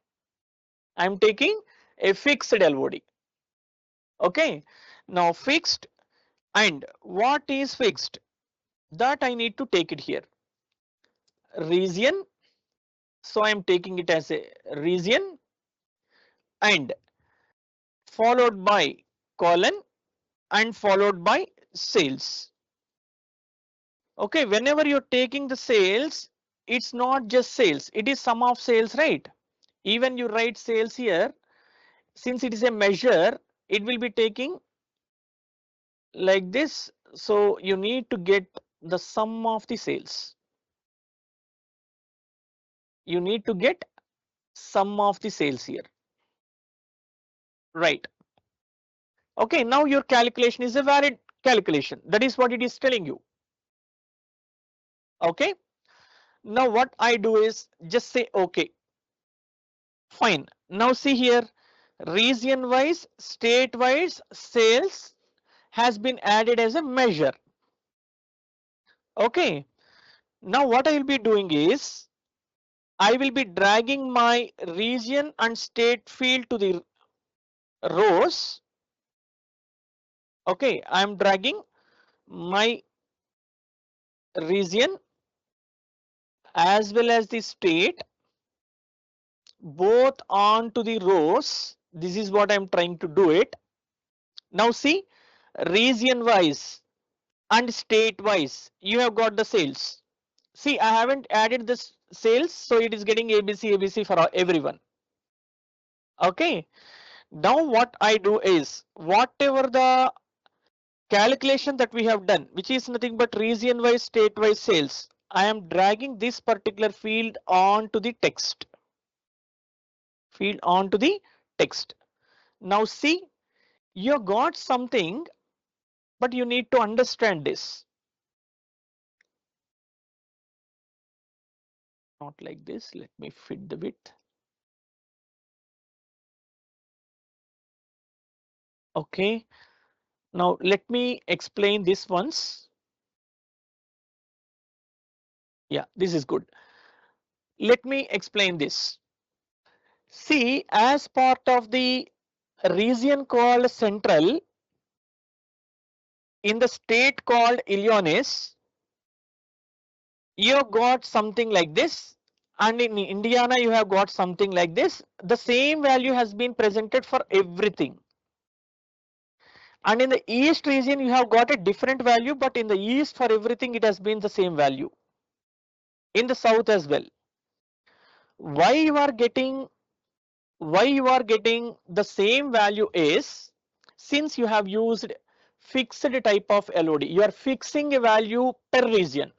I am taking a fixed LOD. Okay, now fixed, and what is fixed? That I need to take it here. Region. So I am taking it as a region, and followed by colon, and followed by sales. Okay, whenever you're taking the sales, it's not just sales, it is sum of sales, right? Even you write sales here, since it is a measure, it will be taking like this. So you need to get the sum of the sales. You need to get sum of the sales here, right? Okay, now your calculation is a valid calculation. That is what it is telling you. Okay, now what I do is just say okay. Fine. Now see here, region wise, state wise sales has been added as a measure. Okay. Now what I will be doing is, I will be dragging my region and state field to the rows. Okay, I am dragging my region as well as the state both onto the rows. This is what I am trying to do it. Now see, region wise and state wise, you have got the sales. See, I haven't added this sales, so it is getting ABC for everyone. Okay. Now what I do is, whatever the calculation that we have done, which is nothing but region wise, state wise sales. I am dragging this particular field onto the text. Field onto the text. Now see, you got something, but you need to understand this. Not like this. Let me fit the width. Okay. Now let me explain this once. Yeah, this is good. Let me explain this. See, as part of the region called Central, in the state called Illinois, you have got something like this, and in Indiana you have got something like this. The same value has been presented for everything. And in the East region you have got a different value, but in the East for everything it has been the same value. In the South as well. Why you are getting the same value is, since you have used fixed type of LOD, you are fixing a value per region.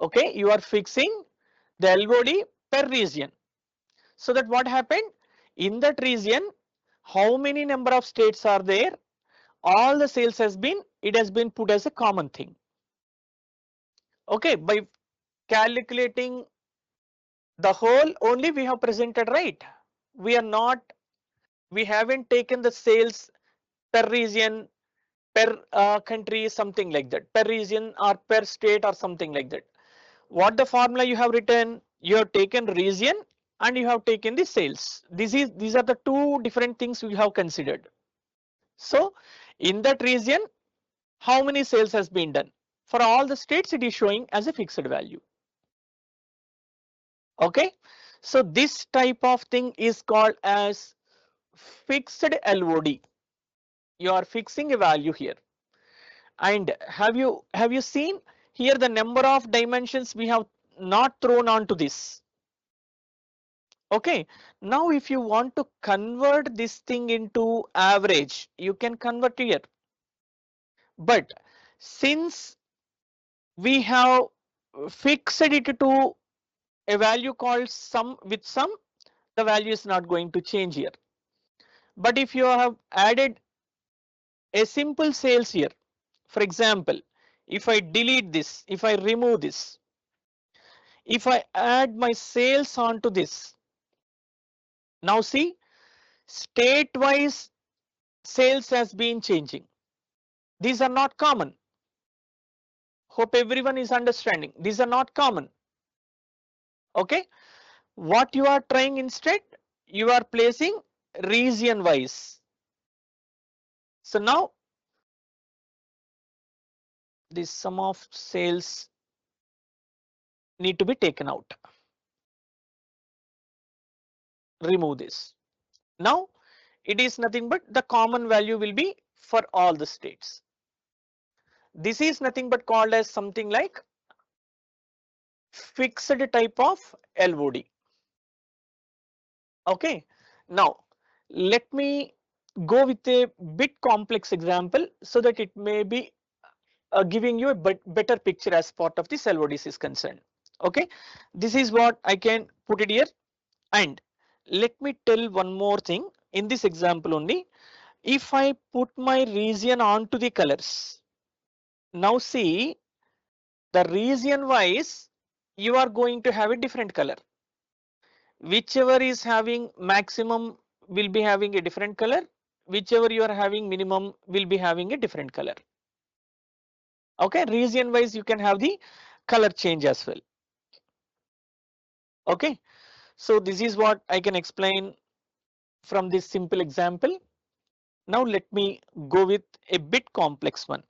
Okay, you are fixing the LOD per region. So that what happened in that region, how many number of states are there, all the sales has been, it has been put as a common thing. Okay, by calculating the whole only we have presented, right? We are not, we haven't taken the sales per region, per country, something like that, per region or per state or something like that. What the formula you have written, you have taken region and you have taken the sales. These are the two different things we have considered. So in that region, how many sales has been done? For all the states, it is showing as a fixed value. Okay, so this type of thing is called as fixed LOD. You are fixing a value here. And have you seen here the number of dimensions we have not thrown onto this? Okay, now if you want to convert this thing into average, you can convert here. But since we have fixed it to a value called sum with sum, the value is not going to change here. But if you have added a simple sales here, for example, if I delete this, if I remove this, if I add my sales onto this, now see, state wise sales has been changing. These are not common. Hope everyone is understanding. These are not common. Okay, what you are trying instead, you are placing region wise. So now this sum of sales need to be taken out. Remove this. Now it is nothing but the common value will be for all the states. This is nothing but called as something like fixed type of LOD. Okay, now let me go with a bit complex example so that it may be giving you a better picture as part of this LODs is concerned. Okay, this is what I can put it here. And let me tell one more thing in this example only. If I put my region onto the colors, now see, the region wise you are going to have a different color. Whichever is having maximum will be having a different color, whichever you are having minimum will be having a different color. Okay, region wise you can have the color change as well. Okay, so this is what I can explain from this simple example. Now let me go with a bit complex one.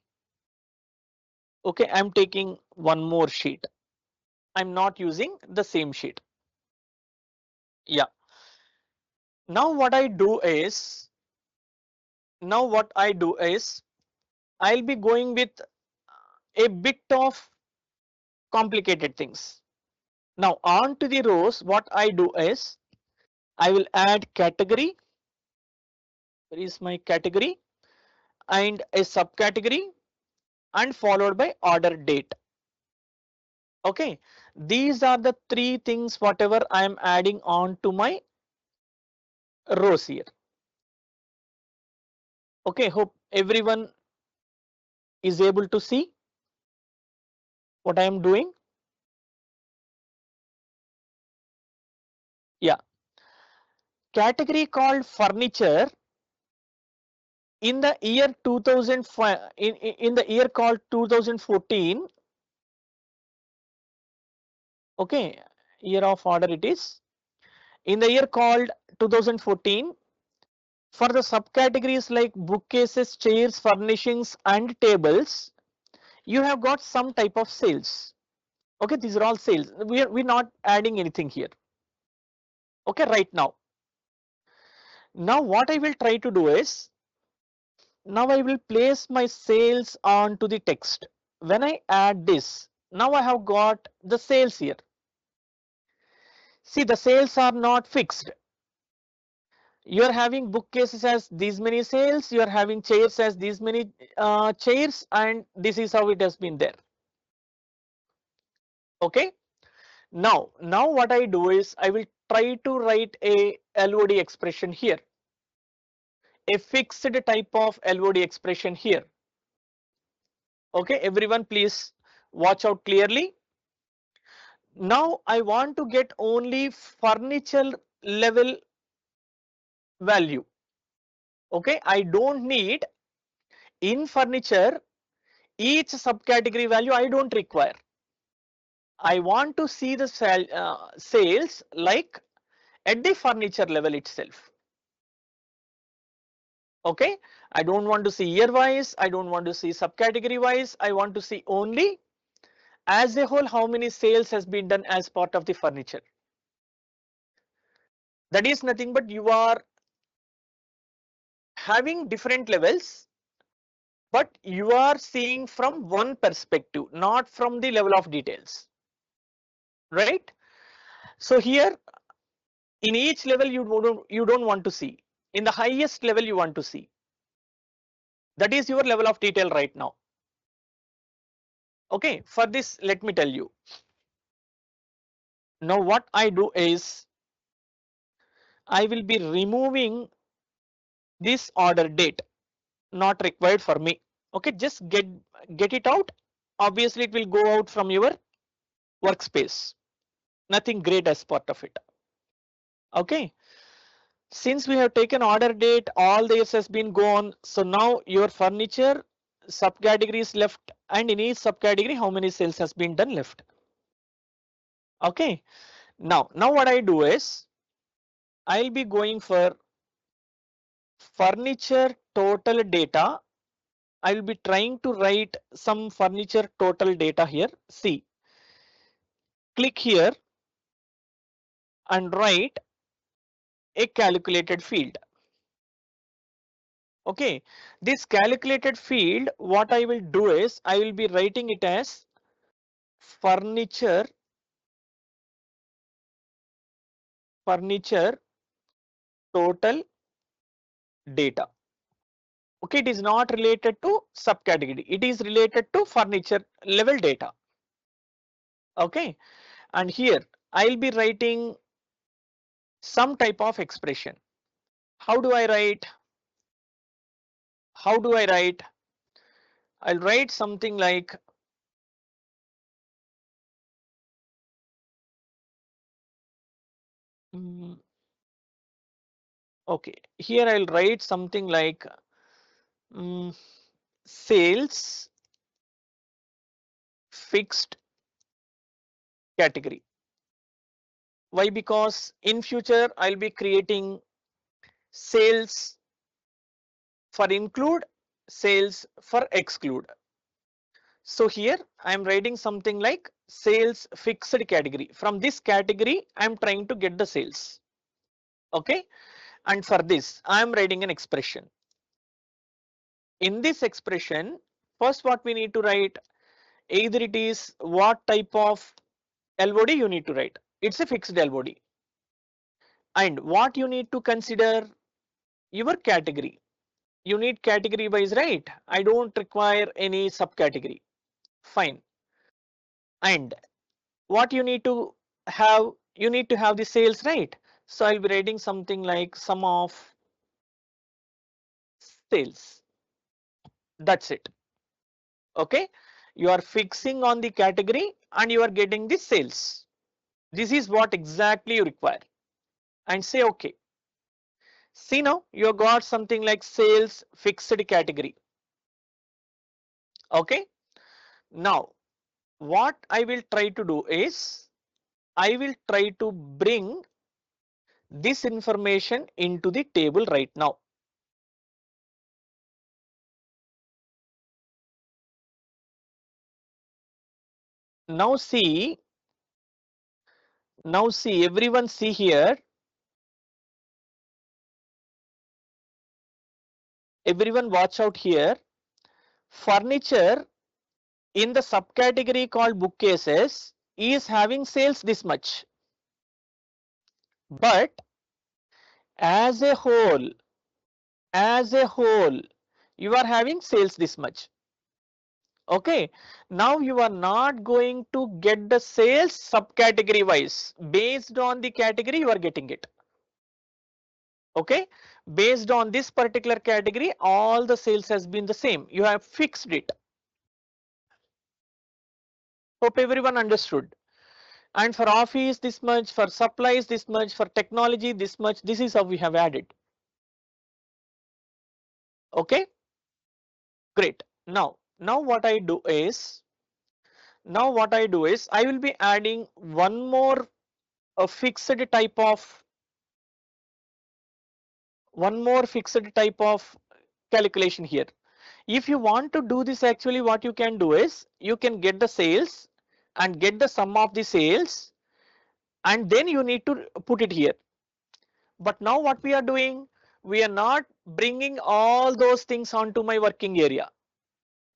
Okay, I'm taking one more sheet. I'm not using the same sheet. Yeah, now what I do is, I'll be going with a bit of complicated things. Now on to the rows, what I do is I will add category. Where is my category? and a subcategory and followed by order date. Okay, these are the three things whatever I am adding on to my rows here. Okay, hope everyone is able to see what I am doing. Yeah, category called furniture in the year 2005, in the year called 2014. Okay, year of order it is in the year called 2014. For the subcategories like bookcases, chairs, furnishings and tables, you have got some type of sales. Okay, these are all sales. We're not adding anything here. Okay, right now. Now what I will try to do is, now I will place my sales onto the text. When I add this, now I have got the sales here. See, the sales are not fixed. You are having bookcases as these many sales, you are having chairs as these many chairs, and this is how it has been there. Okay, now what I do is I will try to write a LOD expression here, a fixed type of LOD expression here. Okay, everyone please watch out clearly. Now I want to get only furniture level value. Okay, I don't need in furniture each subcategory value, I don't require. I want to see the sales like at the furniture level itself. Okay, I don't want to see year wise, I don't want to see subcategory wise, I want to see only as a whole how many sales has been done as part of the furniture. That is nothing but you are having different levels, but you are seeing from one perspective, not from the level of details, right? So here in each level you don't want to see, in the highest level you want to see. That is your level of detail right now. Okay, for this let me tell you. Now what I do is I will be removing this order date, not required for me. Okay, just get it out. Obviously it will go out from your workspace. Nothing great as part of it. Okay, since we have taken order date, all this has been gone. So now your furniture subcategory is left, and in each subcategory how many sales has been done left. Okay, now what I do is I'll be going for furniture total data. I will be trying to write some furniture total data here. See, click here and write a calculated field. Okay, this calculated field, what I will do is I will be writing it as furniture total data. Okay, it is not related to subcategory, it is related to furniture level data. Okay, and here I'll be writing some type of expression. How do I write? How do I write? I'll write something like okay, here I'll write something like sales fixed category. Why? Because in future I'll be creating sales for include, sales for exclude. So here I'm writing something like sales fixed category. From this category I'm trying to get the sales. Okay, and for this I'm writing an expression. In this expression, first what we need to write, either it is what type of LOD you need to write. It's a fixed LOD. And what you need to consider, your category. You need category wise, right? I don't require any subcategory. Fine. And what you need to have, you need to have the sales, right? So I'll be writing something like sum of sales. That's it. Okay. You are fixing on the category and you are getting the sales. This is what exactly you require. And say okay. See, now you got something like sales fixed category. Okay. Now what I will try to do is I will try to bring this information into the table right now. Now see, everyone see here. Everyone watch out here. Furniture in the subcategory called bookcases is having sales this much. But as a whole, you are having sales this much. Okay. Now you are not going to get the sales subcategory wise. Based on the category, you are getting it. Okay. Based on this particular category, all the sales has been the same. You have fixed it. Hope everyone understood. And for office this much, for supplies this much, for technology this much. This is how we have added. Okay. Great. Now what I do is, I will be adding one more a fixed type of calculation here. If you want to do this, actually what you can do is you can get the sales and get the sum of the sales, and then you need to put it here. But now what we are doing, we are not bringing all those things onto my working area.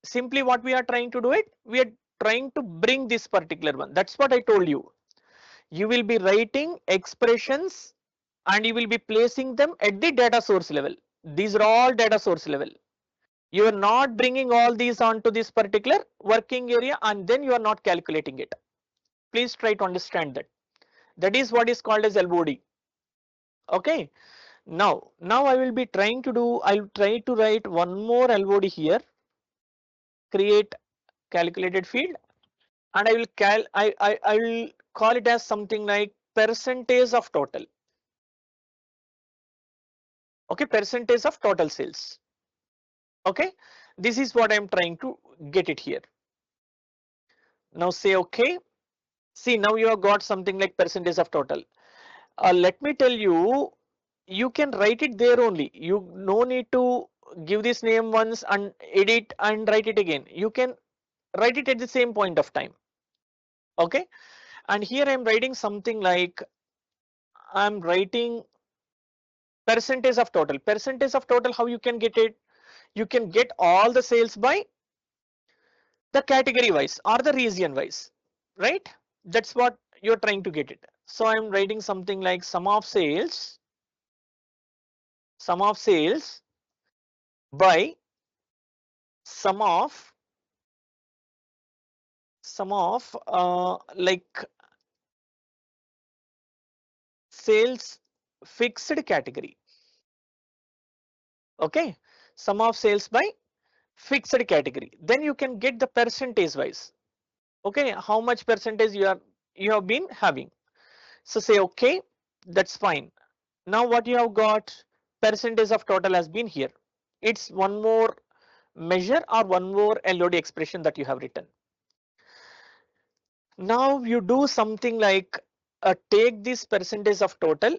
Simply what we are trying to do it, we are trying to bring this particular one. That's what I told you. You will be writing expressions and you will be placing them at the data source level. These are all data source level. You are not bringing all these onto this particular working area and then you are not calculating it. Please try to understand that. That is what is called as LOD. Okay. Now I will be trying to do, I'll try to write one more LOD here. Create calculated field, and I will I will call it as something like percentage of total. Okay, percentage of total sales. Okay, this is what I'm trying to get it here. Now say okay. See, now you have got something like percentage of total. Let me tell you, you can write it there only. You no need to give this name once and edit and write it again. You can write it at the same point of time. Okay, and here I'm writing something like, I'm writing percentage of total. Percentage of total, how you can get it? You can get all the sales by the category wise or the region wise, right? That's what you're trying to get it. So I'm writing something like sum of sales by sum of like sales fixed category. Okay, sum of sales by fixed category. Then you can get the percentage wise. Okay, how much percentage you have been having. So say okay, that's fine. Now what you have got, percentage of total has been here. It's one more measure or one more LOD expression that you have written. Now you do something like take this percentage of total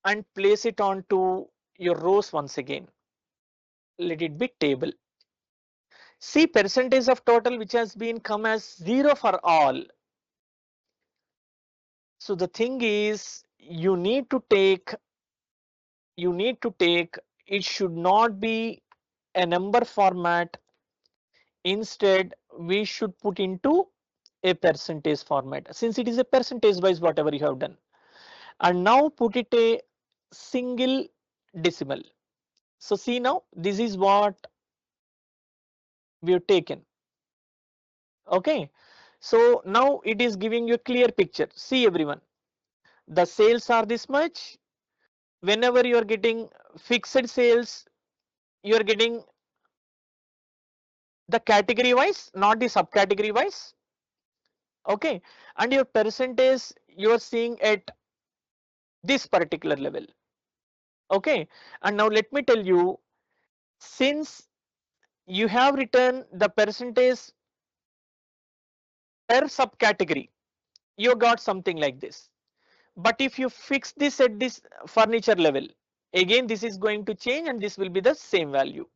and place it onto your rows once again. Let it be table. See, percentage of total which has been come as 0 for all. So the thing is, you need to take, it should not be a number format. Instead, we should put into a percentage format, since it is a percentage wise whatever you have done. And now put it a single decimal. So see now, this is what we have taken. Okay, so now it is giving you a clear picture. See everyone, the sales are this much. Whenever you are getting fixed sales, you are getting the category wise, not the subcategory wise. Okay, and your percentage you are seeing at this particular level. Okay, and now let me tell you, since you have written the percentage per subcategory, you got something like this. But if you fix this at this furniture level, again this is going to change and this will be the same value.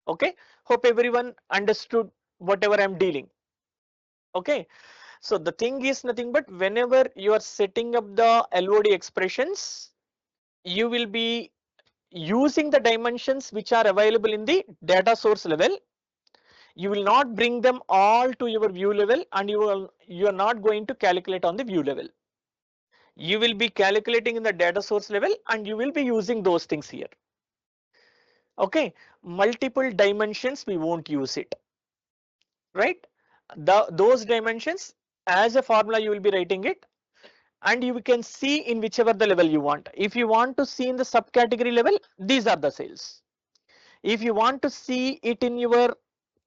Okay, hope everyone understood whatever I'm dealing. Okay, so the thing is nothing but whenever you are setting up the LOD expressions, you will be using the dimensions which are available in the data source level. You will not bring them all to your view level, and you are not going to calculate on the view level. You will be calculating in the data source level and you will be using those things here. Okay, multiple dimensions we won't use it, right? Those dimensions as a formula you will be writing it, and you can see in whichever the level you want. If you want to see in the subcategory level, these are the sales. If you want to see it in your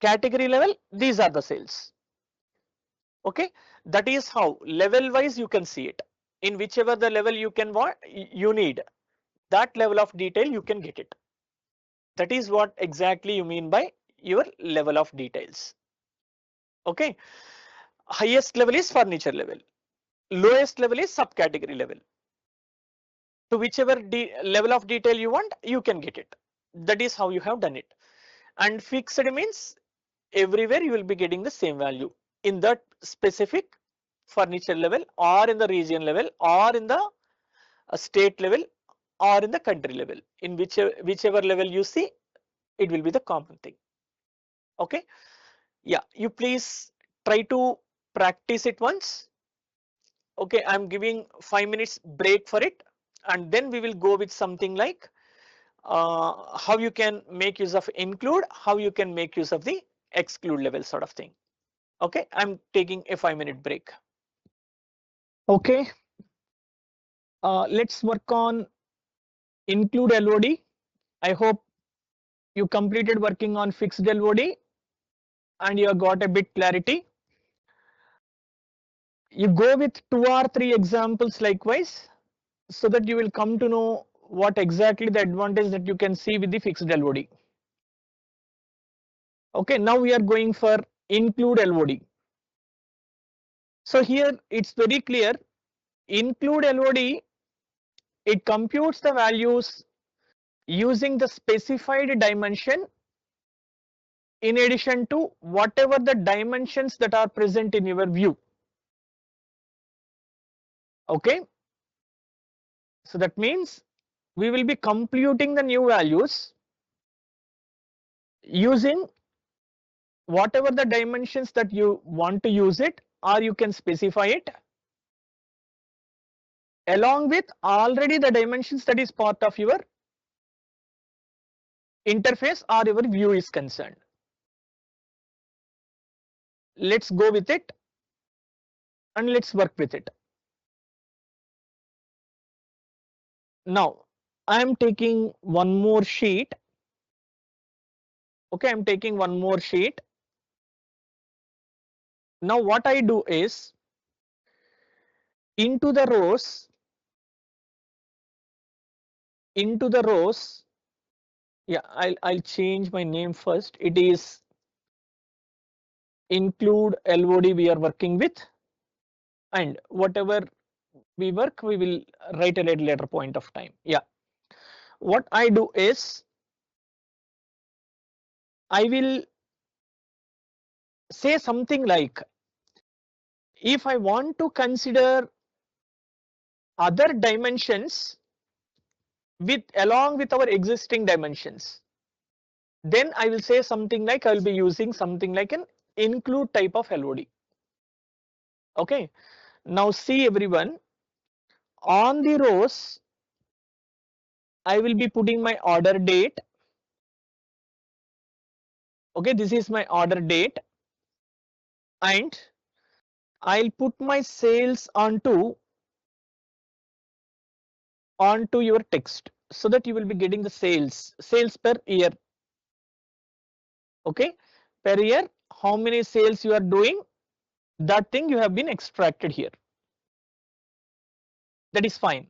category level, these are the sales. Okay, that is how level wise you can see it. In whichever the level you can want, you need that level of detail, you can get it. That is what exactly you mean by your level of details. Okay, highest level is furniture level, lowest level is subcategory level. To whichever level of detail you want, you can get it. That is how you have done it. And fixed means everywhere you will be getting the same value in that specific furniture level, or in the region level, or in the state level, or in the country level. In whichever level you see, it will be the common thing. Okay, yeah, you please try to practice it once. Okay, I'm giving 5 minutes break for it, and then we will go with something like how you can make use of include, how you can make use of the exclude level sort of thing. Okay, I'm taking a 5 minute break. Okay, let's work on include LOD. I hope you completed working on fixed LOD and you have got a bit clarity. You go with 2 or 3 examples likewise, so that you will come to know what exactly the advantage that you can see with the fixed LOD. Okay, now we are going for include LOD. So here it's very clear, include LOD, it computes the values using the specified dimension in addition to whatever the dimensions that are present in your view. Okay, so that means we will be computing the new values using whatever the dimensions that you want to use it, or you can specify it along with already the dimensions that is part of your interface or your view is concerned. Let's go with it and let's work with it. Now I am taking one more sheet. Okay, I'm taking one more sheet. Now what I do is, into the rows, yeah, I'll change my name first. It is include LOD we are working with, and whatever we work we will write at a later point of time. Yeah, what I do is I will say something like, if I want to consider other dimensions with along with our existing dimensions, then I will say something like, I will be using something like an include type of LOD. Okay, now see everyone, on the rows I will be putting my order date. Okay, this is my order date, and I'll put my sales onto your text so that you will be getting the sales per year. Okay, per year, how many sales you are doing, that thing you have been extracted here. That is fine.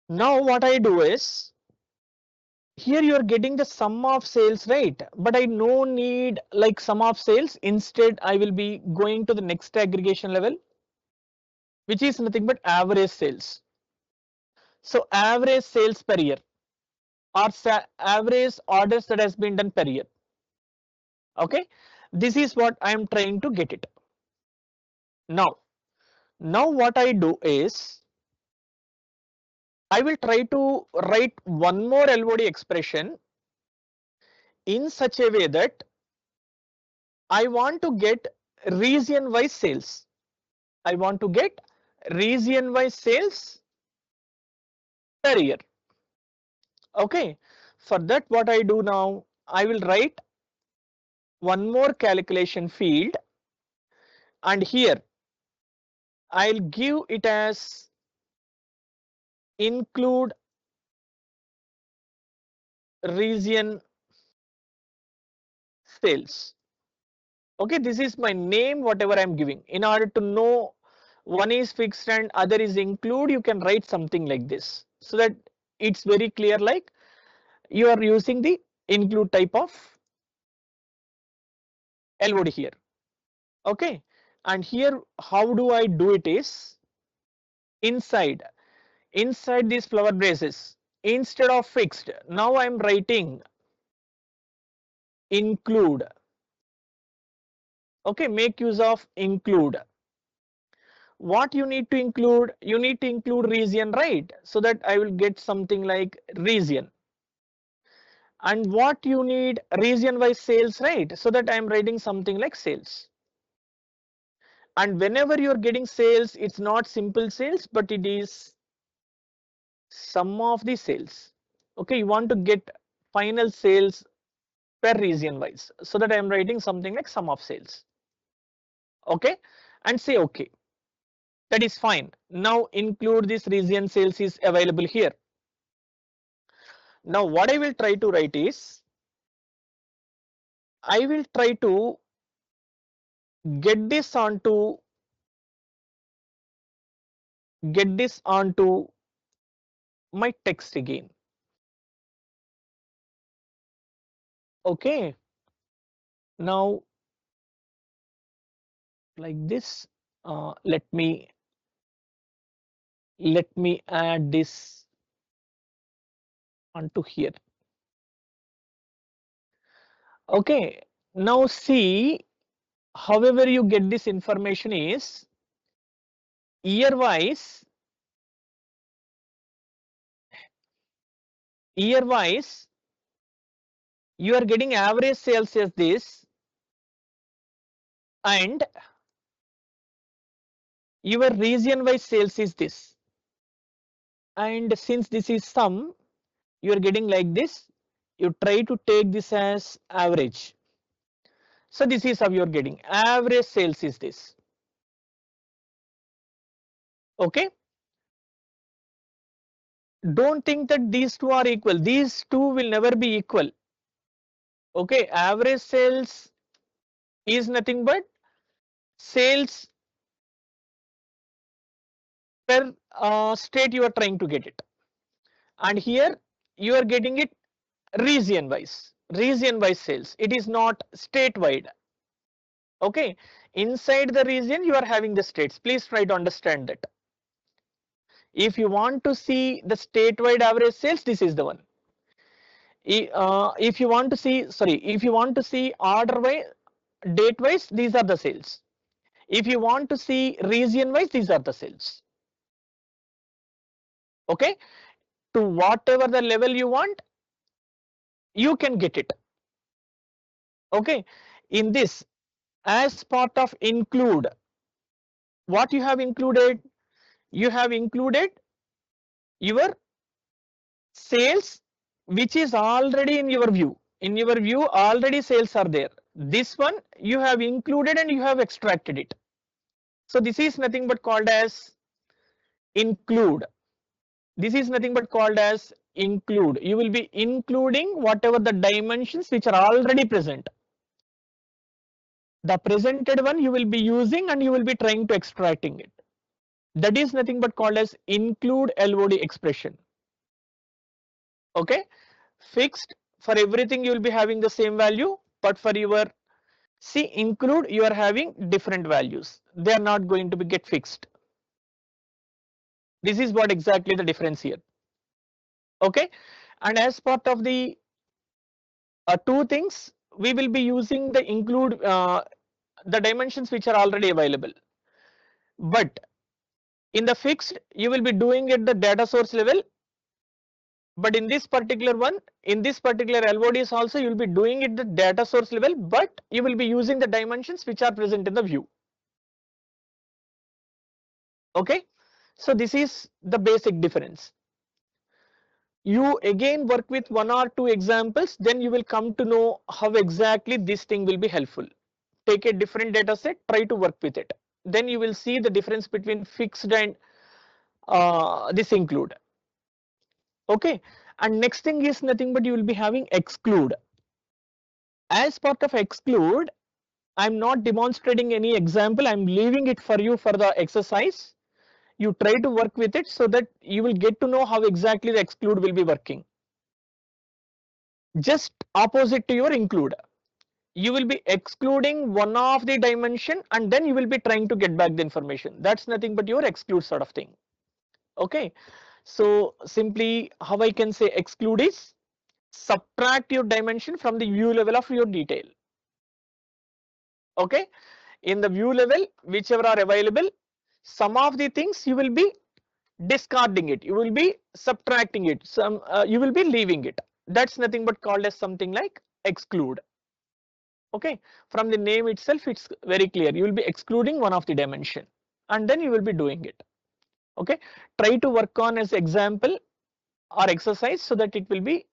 Now what I do is, here you are getting the sum of sales, right? But I no need like sum of sales. Instead, I will be going to the next aggregation level, which is nothing but average sales. So average sales per year, or average orders that has been done per year. Okay, this is what I am trying to get it. Now what I do is, I will try to write one more LOD expression in such a way that I want to get region wise sales. I want to get region wise sales per year. Okay, for that what I do now, I will write one more calculation field, and here I'll give it as include region sales. Okay, this is my name, whatever I'm giving. In order to know one is fixed and other is include, you can write something like this so that it's very clear, like you are using the include type of LOD here. Okay, and here how do I do it is, inside these flower braces, instead of fixed, now I'm writing include. Okay, make use of include. What you need to include? You need to include region, right? So that I will get something like region. And what you need? Region wise sales, right? So that I'm writing something like sales. And whenever you're getting sales, it's not simple sales, but it is sum of the sales. Okay, you want to get final sales per region wise, so that I'm writing something like sum of sales. Okay, and say okay. That is fine. Now include this region sales is available here. Now what I will try to write is, I will try to get this onto my text again. Okay, now like this, let me add this onto here. Okay, now see, however you get this information is, year wise you are getting average sales as this, and your region wise sales is this, and since this is sum, you are getting like this. You try to take this as average. So this is how you are getting average sales is this. Okay, don't think that these two are equal. These two will never be equal. Okay, average sales is nothing but sales per state you are trying to get it, and here you are getting it region wise sales. It is not state wide. Okay, inside the region you are having the states. Please try to understand that. If you want to see the statewide average sales, this is the one. If you want to see, sorry, if you want to see order wise, date wise, these are the sales. If you want to see region wise, these are the sales. Okay, to whatever the level you want, you can get it. Okay, in this, as part of include, what you have included? You have included your sales which is already in your view. In your view already sales are there. This one you have included and you have extracted it. So this is nothing but called as include. This is nothing but called as include. You will be including whatever the dimensions which are already present. The presented one you will be using and you will be trying to extracting it. That is nothing but called as include LOD expression. Okay, fixed, for everything you will be having the same value, but for your see include you are having different values. They are not going to be get fixed. This is what exactly the difference here. Okay, and as part of the two things, we will be using the include the dimensions which are already available. But in the fixed, you will be doing at the data source level. But in this particular one, in this particular LODs also, you will be doing it the data source level, but you will be using the dimensions which are present in the view. Okay, so this is the basic difference. You again work with one or two examples, then you will come to know how exactly this thing will be helpful. Take a different data set, try to work with it. Then you will see the difference between fixed and this include. Okay, and next thing is nothing but you will be having exclude. As part of exclude, I'm not demonstrating any example, I'm leaving it for you for the exercise. You try to work with it so that you will get to know how exactly the exclude will be working. Just opposite to your include. You will be excluding one of the dimension and then you will be trying to get back the information. That's nothing but your exclude sort of thing. Okay, so simply how I can say exclude is subtract your dimension from the view level of your detail. Okay, in the view level whichever are available, some of the things you will be discarding it, you will be subtracting it, some you will be leaving it. That's nothing but called as something like exclude. Okay, from the name itself it's very clear, you will be excluding one of the dimension and then you will be doing it. Okay, try to work on as example or exercise so that it will be,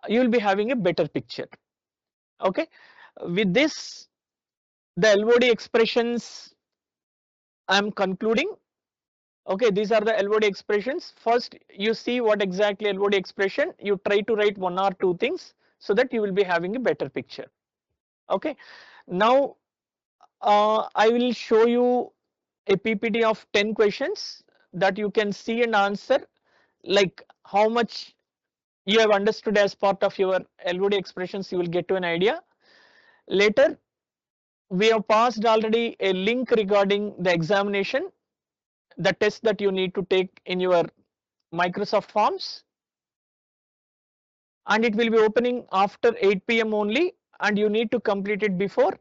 you will be having a better picture. Okay, with this the LOD expressions I'm concluding. Okay, these are the LOD expressions. First you see what exactly LOD expression, you try to write one or two things so that you will be having a better picture. Okay, now I will show you a PPT of 10 questions that you can see and answer, like how much you have understood as part of your LOD expressions, you will get to an idea. Later we have passed already a link regarding the examination, the test that you need to take in your Microsoft Forms, and it will be opening after 8 p.m. only and you need to complete it before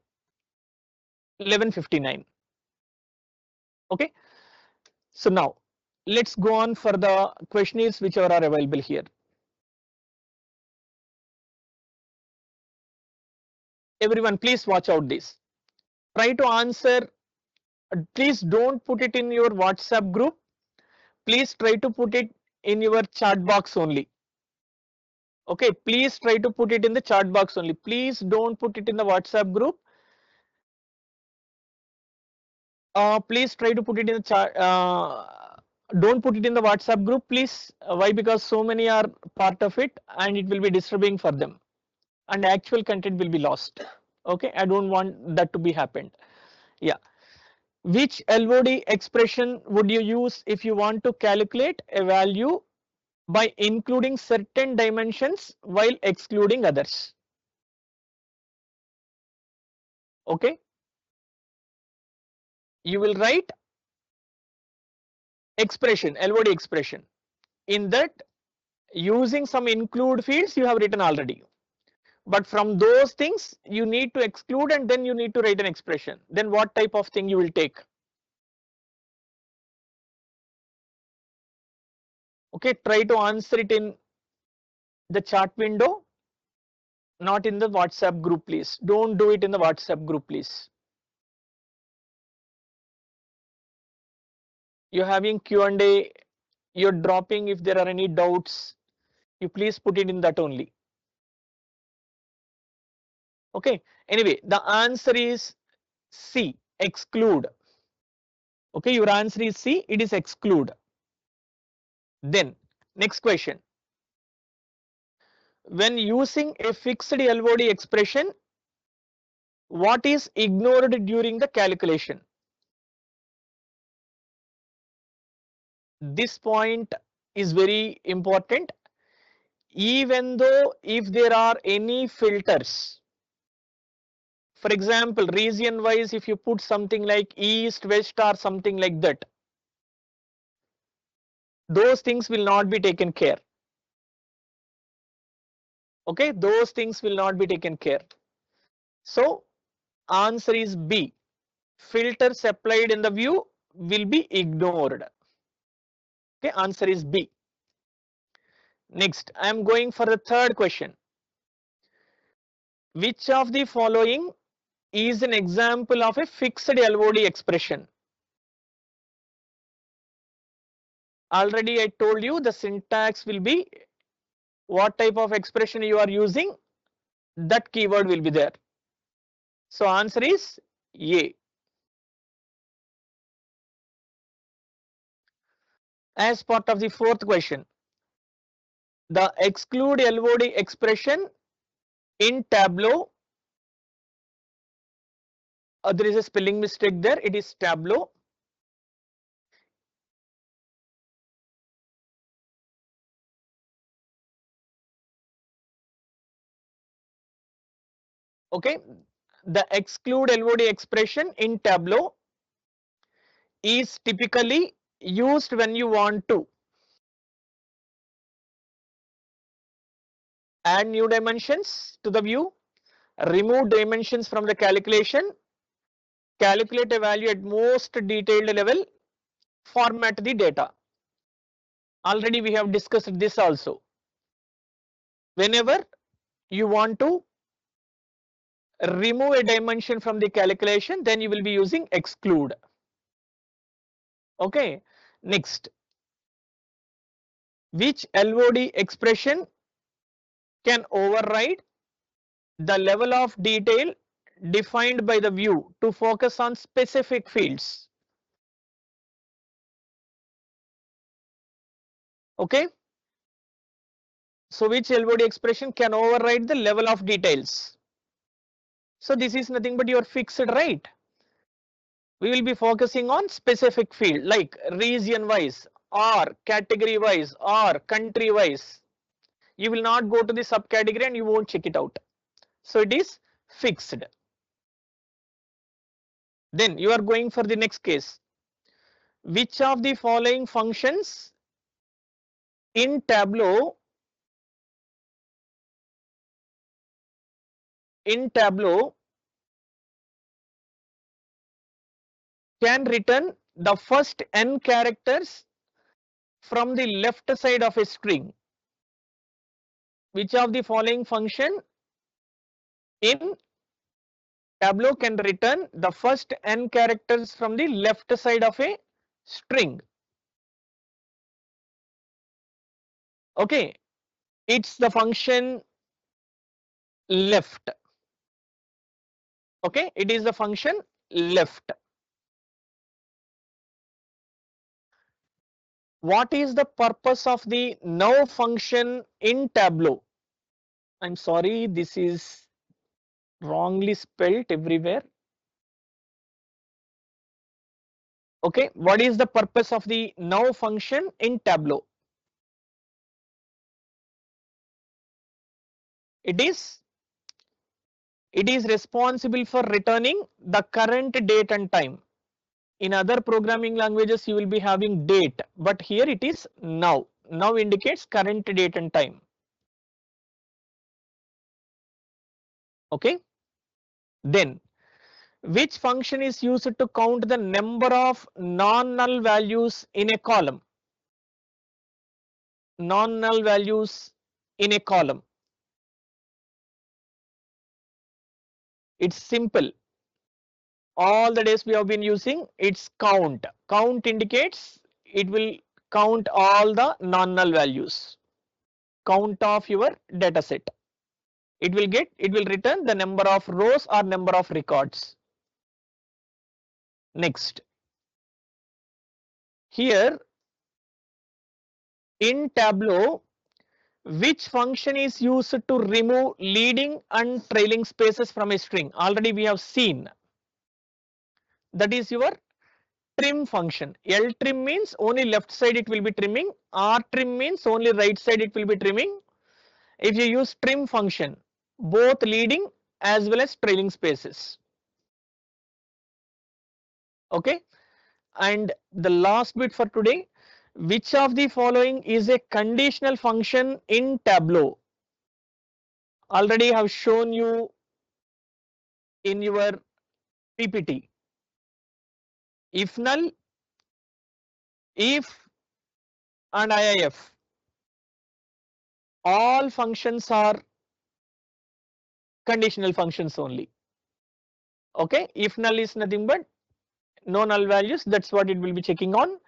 11:59. Okay, so now let's go on for the questionnaires which are available here. Everyone please watch out this. Try to answer, please don't put it in your WhatsApp group. Please try to put it in your chat box only. Okay, please try to put it in the chat box only. Please don't put it in the WhatsApp group. Please try to put it in the chat. Don't put it in the WhatsApp group, please. Why? Because so many are part of it and it will be disturbing for them and actual content will be lost. Okay, I don't want that to be happened. Yeah. Which LOD expression would you use if you want to calculate a value by including certain dimensions while excluding others? Okay, you will write expression, LOD expression. In that, using some include fields you have written already. But from those things you need to exclude and then you need to write an expression. Then what type of thing you will take? Okay, try to answer it in the chat window, not in the WhatsApp group, please. Don't do it in the WhatsApp group, please. You're having Q&A you're dropping. If there are any doubts, you please put it in that only. Okay. Anyway, the answer is C, exclude. Okay, your answer is C, it is exclude. Then next question. When using a fixed LOD expression, what is ignored during the calculation? This point is very important. Even though if there are any filters, for example, region wise, if you put something like east, west or something like that, those things will not be taken care. Okay, those things will not be taken care. So answer is B. Filters applied in the view will be ignored. Okay, answer is B. Next, I am going for the third question. Which of the following is an example of a fixed LOD expression? Already I told you the syntax will be what type of expression you are using, that keyword will be there. So answer is A. As part of the fourth question, the exclude LOD expression in Tableau, there is a spelling mistake there, it is Tableau. Okay, the exclude LOD expression in Tableau is typically used when you want to add new dimensions to the view, remove dimensions from the calculation, calculate a value at most detailed level, format the data. Already we have discussed this also. Whenever you want to remove a dimension from the calculation, then you will be using exclude. Okay, next, which LOD expression can override the level of detail defined by the view to focus on specific fields? Okay, so which LOD expression can override the level of details? So this is nothing but your fixed, right? We will be focusing on specific field like region wise or category wise or country wise. You will not go to the subcategory and you won't check it out. So it is fixed. Then you are going for the next case. Which of the following functions in Tableau can return the first n characters from the left side of a string? Which of the following function in Tableau can return the first n characters from the left side of a string? Okay, it's the function left. Okay, it is the function left. What is the purpose of the now function in Tableau? I'm sorry, this is wrongly spelled everywhere. Okay, what is the purpose of the now function in Tableau? It is responsible for returning the current date and time. In other programming languages you will be having date, but here it is now. Now indicates current date and time. Okay, then which function is used to count the number of non-null values in a column? Non-null values in a column. It's simple. All the days we have been using, it's count. Count indicates it will count all the non-null values, count of your data set. It will return the number of rows or number of records. Next, here in Tableau, which function is used to remove leading and trailing spaces from a string? Already we have seen, that is your trim function. L trim means only left side it will be trimming, R trim means only right side it will be trimming. If you use trim function, both leading as well as trailing spaces. Okay, and the last bit for today, which of the following is a conditional function in Tableau? Already have shown you in your PPT. If null, if and IIF, all functions are conditional functions only. Okay, if null is nothing but no null values, that's what it will be checking on.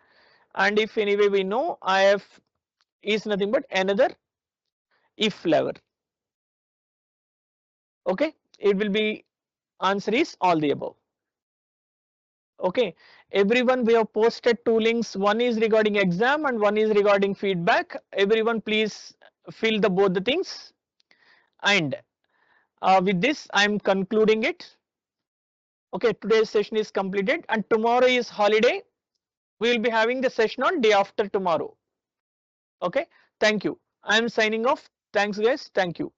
And if anyway we know IF is nothing but another if flavor. Okay, it will be answer is all the above. Okay, everyone, we have posted two links, one is regarding exam and one is regarding feedback. Everyone please fill the both the things, and with this I am concluding it. Okay, today's session is completed and tomorrow is holiday. We will be having the session on day after tomorrow. Okay, thank you. I am signing off. Thanks guys, thank you.